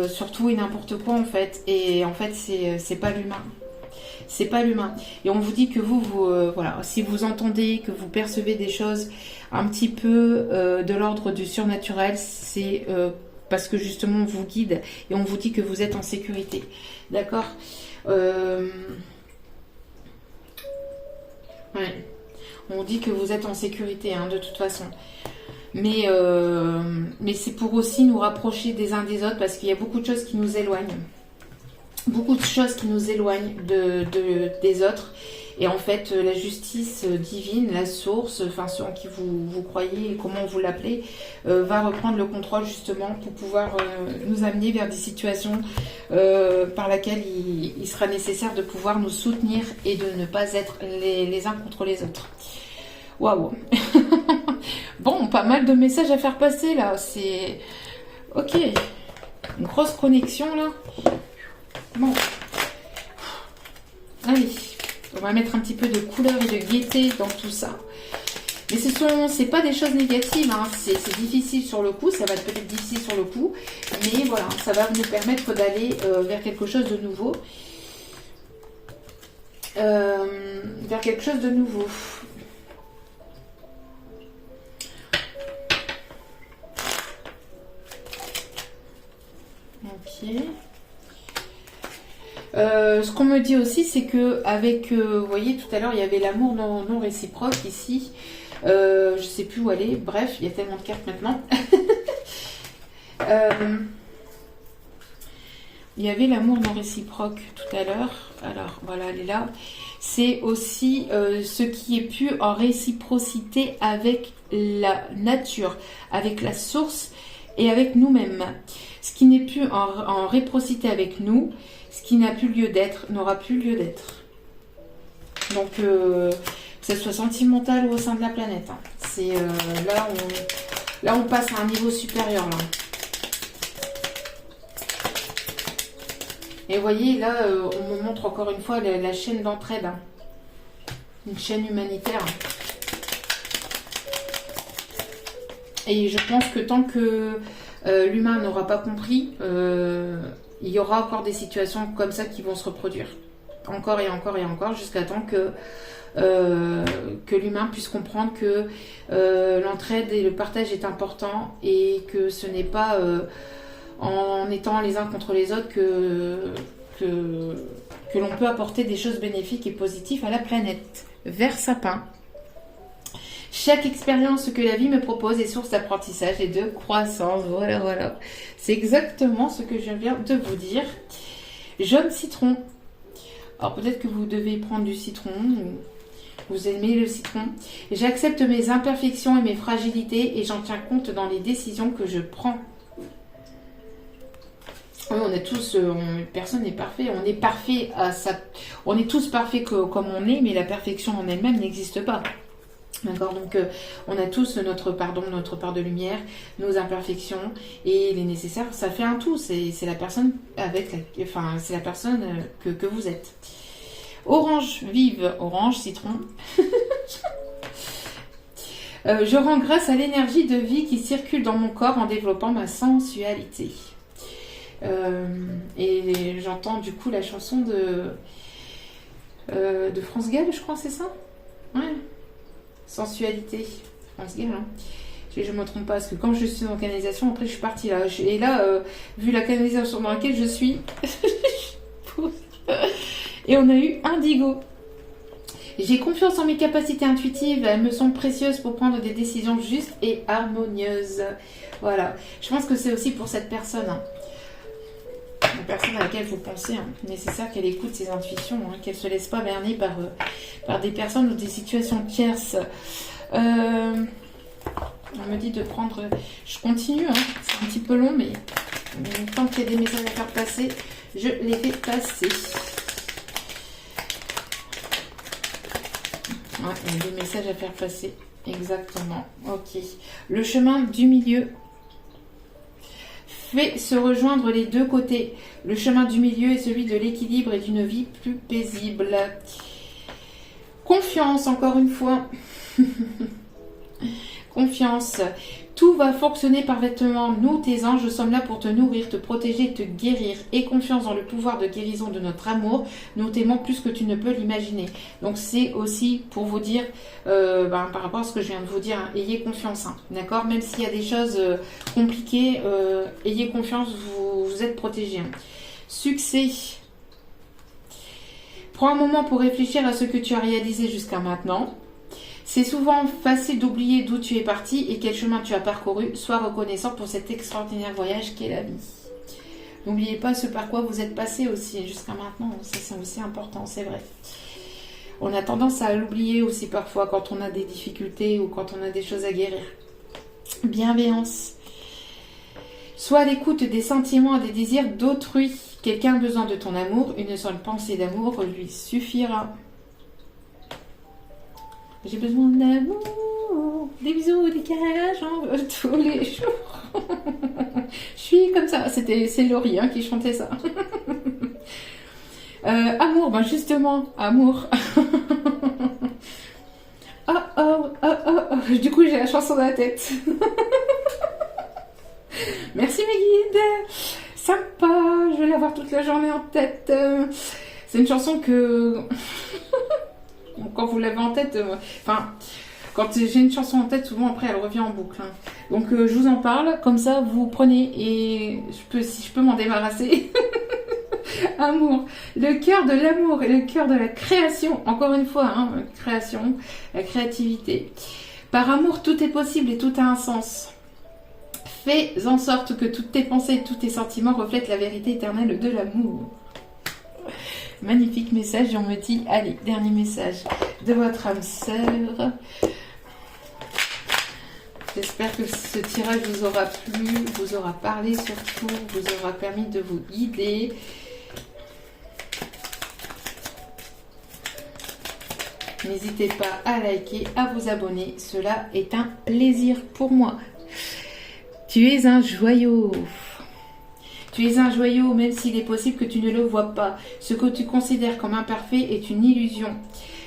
surtout et n'importe quoi, en fait. Et en fait c'est pas l'humain. C'est pas l'humain. Et on vous dit que vous voilà, si vous entendez, que vous percevez des choses un petit peu de l'ordre du surnaturel, c'est parce que justement on vous guide et on vous dit que vous êtes en sécurité. D'accord. Ouais. On dit que vous êtes en sécurité, hein, de toute façon. Mais c'est pour aussi nous rapprocher des uns des autres, parce qu'il y a beaucoup de choses qui nous éloignent. Beaucoup de choses qui nous éloignent des autres. Et en fait, la justice divine, la source, enfin ce en qui vous croyez, comment vous l'appelez, va reprendre le contrôle justement pour pouvoir nous amener vers des situations par laquelle il sera nécessaire de pouvoir nous soutenir et de ne pas être les uns contre les autres. Waouh. Bon, pas mal de messages à faire passer là. C'est ok. Une grosse connexion là. Bon. Allez. On va mettre un petit peu de couleur et de gaieté dans tout ça. Mais c'est pas des choses négatives, hein. C'est difficile sur le coup, ça va être peut-être difficile sur le coup, mais voilà, ça va nous permettre d'aller vers quelque chose de nouveau. Vers quelque chose de nouveau. Ok. Ce qu'on me dit aussi, c'est que avec, vous voyez, tout à l'heure, il y avait l'amour non réciproque ici. Je sais plus où aller. Bref, il y a tellement de cartes maintenant. Il y avait l'amour non réciproque tout à l'heure. Alors, voilà, elle est là. C'est aussi ce qui est pu en réciprocité avec la nature, avec la source et avec nous-mêmes. Ce qui n'est plus en réciprocité avec nous, ce qui n'a plus lieu d'être, n'aura plus lieu d'être. Donc, que ce soit sentimental ou au sein de la planète, hein. C'est là, on passe à un niveau supérieur. Là. Et vous voyez, là, on me montre encore une fois la chaîne d'entraide. Hein. Une chaîne humanitaire. Et je pense que tant que l'humain n'aura pas compris, il y aura encore des situations comme ça qui vont se reproduire. Encore et encore et encore, jusqu'à temps que l'humain puisse comprendre que l'entraide et le partage est important et que ce n'est pas en étant les uns contre les autres que l'on peut apporter des choses bénéfiques et positives à la planète. Vert sapin. Chaque expérience que la vie me propose est source d'apprentissage et de croissance. Voilà, voilà. C'est exactement ce que je viens de vous dire. Jaune citron. Alors peut-être que vous devez prendre du citron. Vous aimez le citron. J'accepte mes imperfections et mes fragilités et j'en tiens compte dans les décisions que je prends. Oui, on est tous, personne n'est parfait. On est parfait à ça. On est tous parfaits comme on est, mais la perfection en elle-même n'existe pas. D'accord, donc on a tous notre part de lumière, nos imperfections et les nécessaires. Ça fait un tout. C'est la personne c'est la personne que vous êtes. Orange vive, orange, citron. Je rends grâce à l'énergie de vie qui circule dans mon corps en développant ma sensualité. Et j'entends du coup la chanson de France Gall, je crois, c'est ça? Ouais. Sensualité. France Gall, hein. Je me trompe pas, parce que quand je suis en canalisation, après je suis partie là. Et là, vu la canalisation dans laquelle je suis, et on a eu Indigo. J'ai confiance en mes capacités intuitives, elles me sont précieuses pour prendre des décisions justes et harmonieuses. Voilà, je pense que c'est aussi pour cette personne, hein. La personne à laquelle vous pensez, hein. Nécessaire qu'elle écoute ses intuitions, hein, qu'elle ne se laisse pas berner par des personnes ou des situations tierces. On me dit de prendre... Je continue, hein. C'est un petit peu long, mais tant qu'il y a des messages à faire passer, je les fais passer. Ouais, il y a des messages à faire passer. Exactement. Ok. Le chemin du milieu fait se rejoindre les deux côtés. Le chemin du milieu est celui de l'équilibre et d'une vie plus paisible. Confiance, encore une fois. Confiance. Tout va fonctionner parfaitement. Nous, tes anges, sommes là pour te nourrir, te protéger, te guérir. Aie confiance dans le pouvoir de guérison de notre amour. Nous t'aimons plus que tu ne peux l'imaginer. Donc, c'est aussi pour vous dire, par rapport à ce que je viens de vous dire, hein, ayez confiance. Hein, d'accord? Même s'il y a des choses compliquées, ayez confiance, vous êtes protégés. Hein. Succès. Prends un moment pour réfléchir à ce que tu as réalisé jusqu'à maintenant. C'est souvent facile d'oublier d'où tu es parti et quel chemin tu as parcouru. Sois reconnaissant pour cet extraordinaire voyage qu'est la vie. N'oubliez pas ce par quoi vous êtes passé aussi jusqu'à maintenant. Ça, c'est aussi important, c'est vrai. On a tendance à l'oublier aussi parfois quand on a des difficultés ou quand on a des choses à guérir. Bienveillance. Sois à l'écoute des sentiments et des désirs d'autrui. Quelqu'un a besoin de ton amour. Une seule pensée d'amour lui suffira. J'ai besoin d'amour, des bisous, des câlins, tous les jours. Je suis comme ça. C'est Laurie, hein, qui chantait ça. Amour, ben justement, amour. Oh. Du coup, j'ai la chanson dans la tête. Merci mes guides. Sympa, je vais l'avoir toute la journée en tête. C'est une chanson que... Quand vous l'avez en tête, quand j'ai une chanson en tête, souvent après elle revient en boucle. Hein. Donc je vous en parle, comme ça vous prenez et si je peux m'en débarrasser. Amour, le cœur de l'amour et le cœur de la création, encore une fois, hein, création, la créativité. Par amour, tout est possible et tout a un sens. Fais en sorte que toutes tes pensées et tous tes sentiments reflètent la vérité éternelle de l'amour. Magnifique message et on me dit, allez, dernier message de votre âme sœur. J'espère que ce tirage vous aura plu, vous aura parlé surtout, vous aura permis de vous guider. N'hésitez pas à liker, à vous abonner, cela est un plaisir pour moi. Tu es un joyau. Tu es un joyau, même s'il est possible que tu ne le vois pas. Ce que tu considères comme imparfait est une illusion.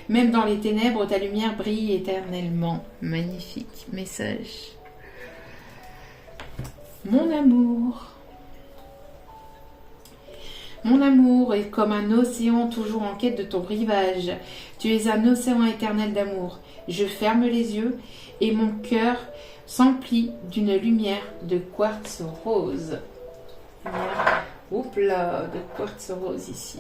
Même dans les ténèbres, ta lumière brille éternellement. Magnifique message. Mon amour. Mon amour est comme un océan toujours en quête de ton rivage. Tu es un océan éternel d'amour. Je ferme les yeux et mon cœur s'emplit d'une lumière de quartz rose. Oups là, de quartz rose ici.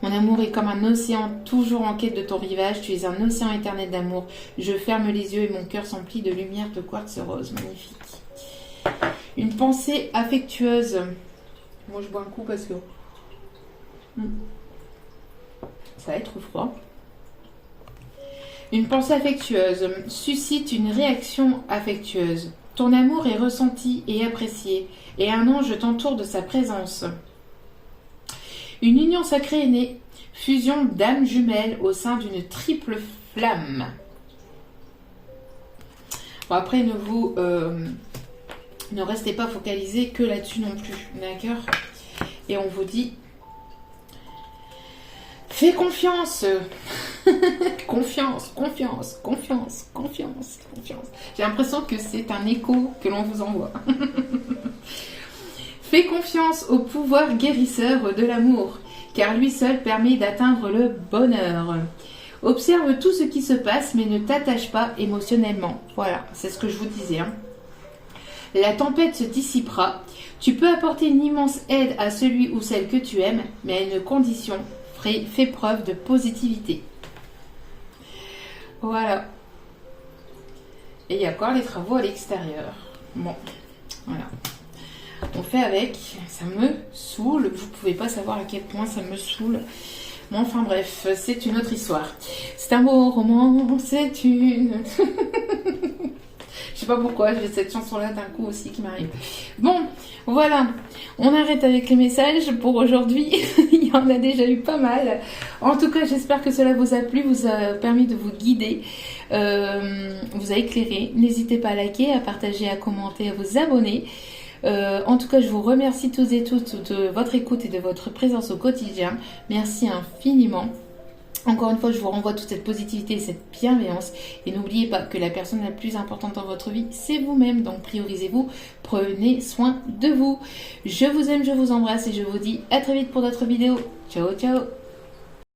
Mon amour est comme un océan toujours en quête de ton rivage. Tu es un océan éternel d'amour. Je ferme les yeux et mon cœur s'emplit de lumière de quartz rose. Magnifique. Une pensée affectueuse. Moi je bois un coup parce que ça va être froid. Une pensée affectueuse suscite une réaction affectueuse. Ton amour est ressenti et apprécié, et un ange t'entoure de sa présence. Une union sacrée est née, fusion d'âmes jumelles au sein d'une triple flamme. Bon, après, ne restez pas focalisés que là-dessus non plus, d'accord? Et on vous dit, fais confiance. Confiance, confiance, confiance, confiance, confiance. J'ai l'impression que c'est un écho que l'on vous envoie. Fais confiance au pouvoir guérisseur de l'amour, car lui seul permet d'atteindre le bonheur. Observe tout ce qui se passe, mais ne t'attache pas émotionnellement. Voilà, c'est ce que je vous disais. La tempête se dissipera. Tu peux apporter une immense aide à celui ou celle que tu aimes, mais à une condition, fais preuve de positivité. Voilà. Et il y a encore les travaux à l'extérieur. Bon, voilà. On fait avec. Ça me saoule. Vous pouvez pas savoir à quel point ça me saoule. Bon, enfin bref, c'est une autre histoire. C'est un beau roman, c'est une... Je sais pas pourquoi, j'ai cette chanson-là d'un coup aussi qui m'arrive. Bon, voilà, on arrête avec les messages pour aujourd'hui. Il y en a déjà eu pas mal. En tout cas, j'espère que cela vous a plu, vous a permis de vous guider, vous a éclairé. N'hésitez pas à liker, à partager, à commenter, à vous abonner. En tout cas, je vous remercie tous et toutes de votre écoute et de votre présence au quotidien. Merci infiniment. Encore une fois, je vous renvoie toute cette positivité et cette bienveillance. Et n'oubliez pas que la personne la plus importante dans votre vie, c'est vous-même. Donc priorisez-vous, prenez soin de vous. Je vous aime, je vous embrasse et je vous dis à très vite pour d'autres vidéos. Ciao, ciao!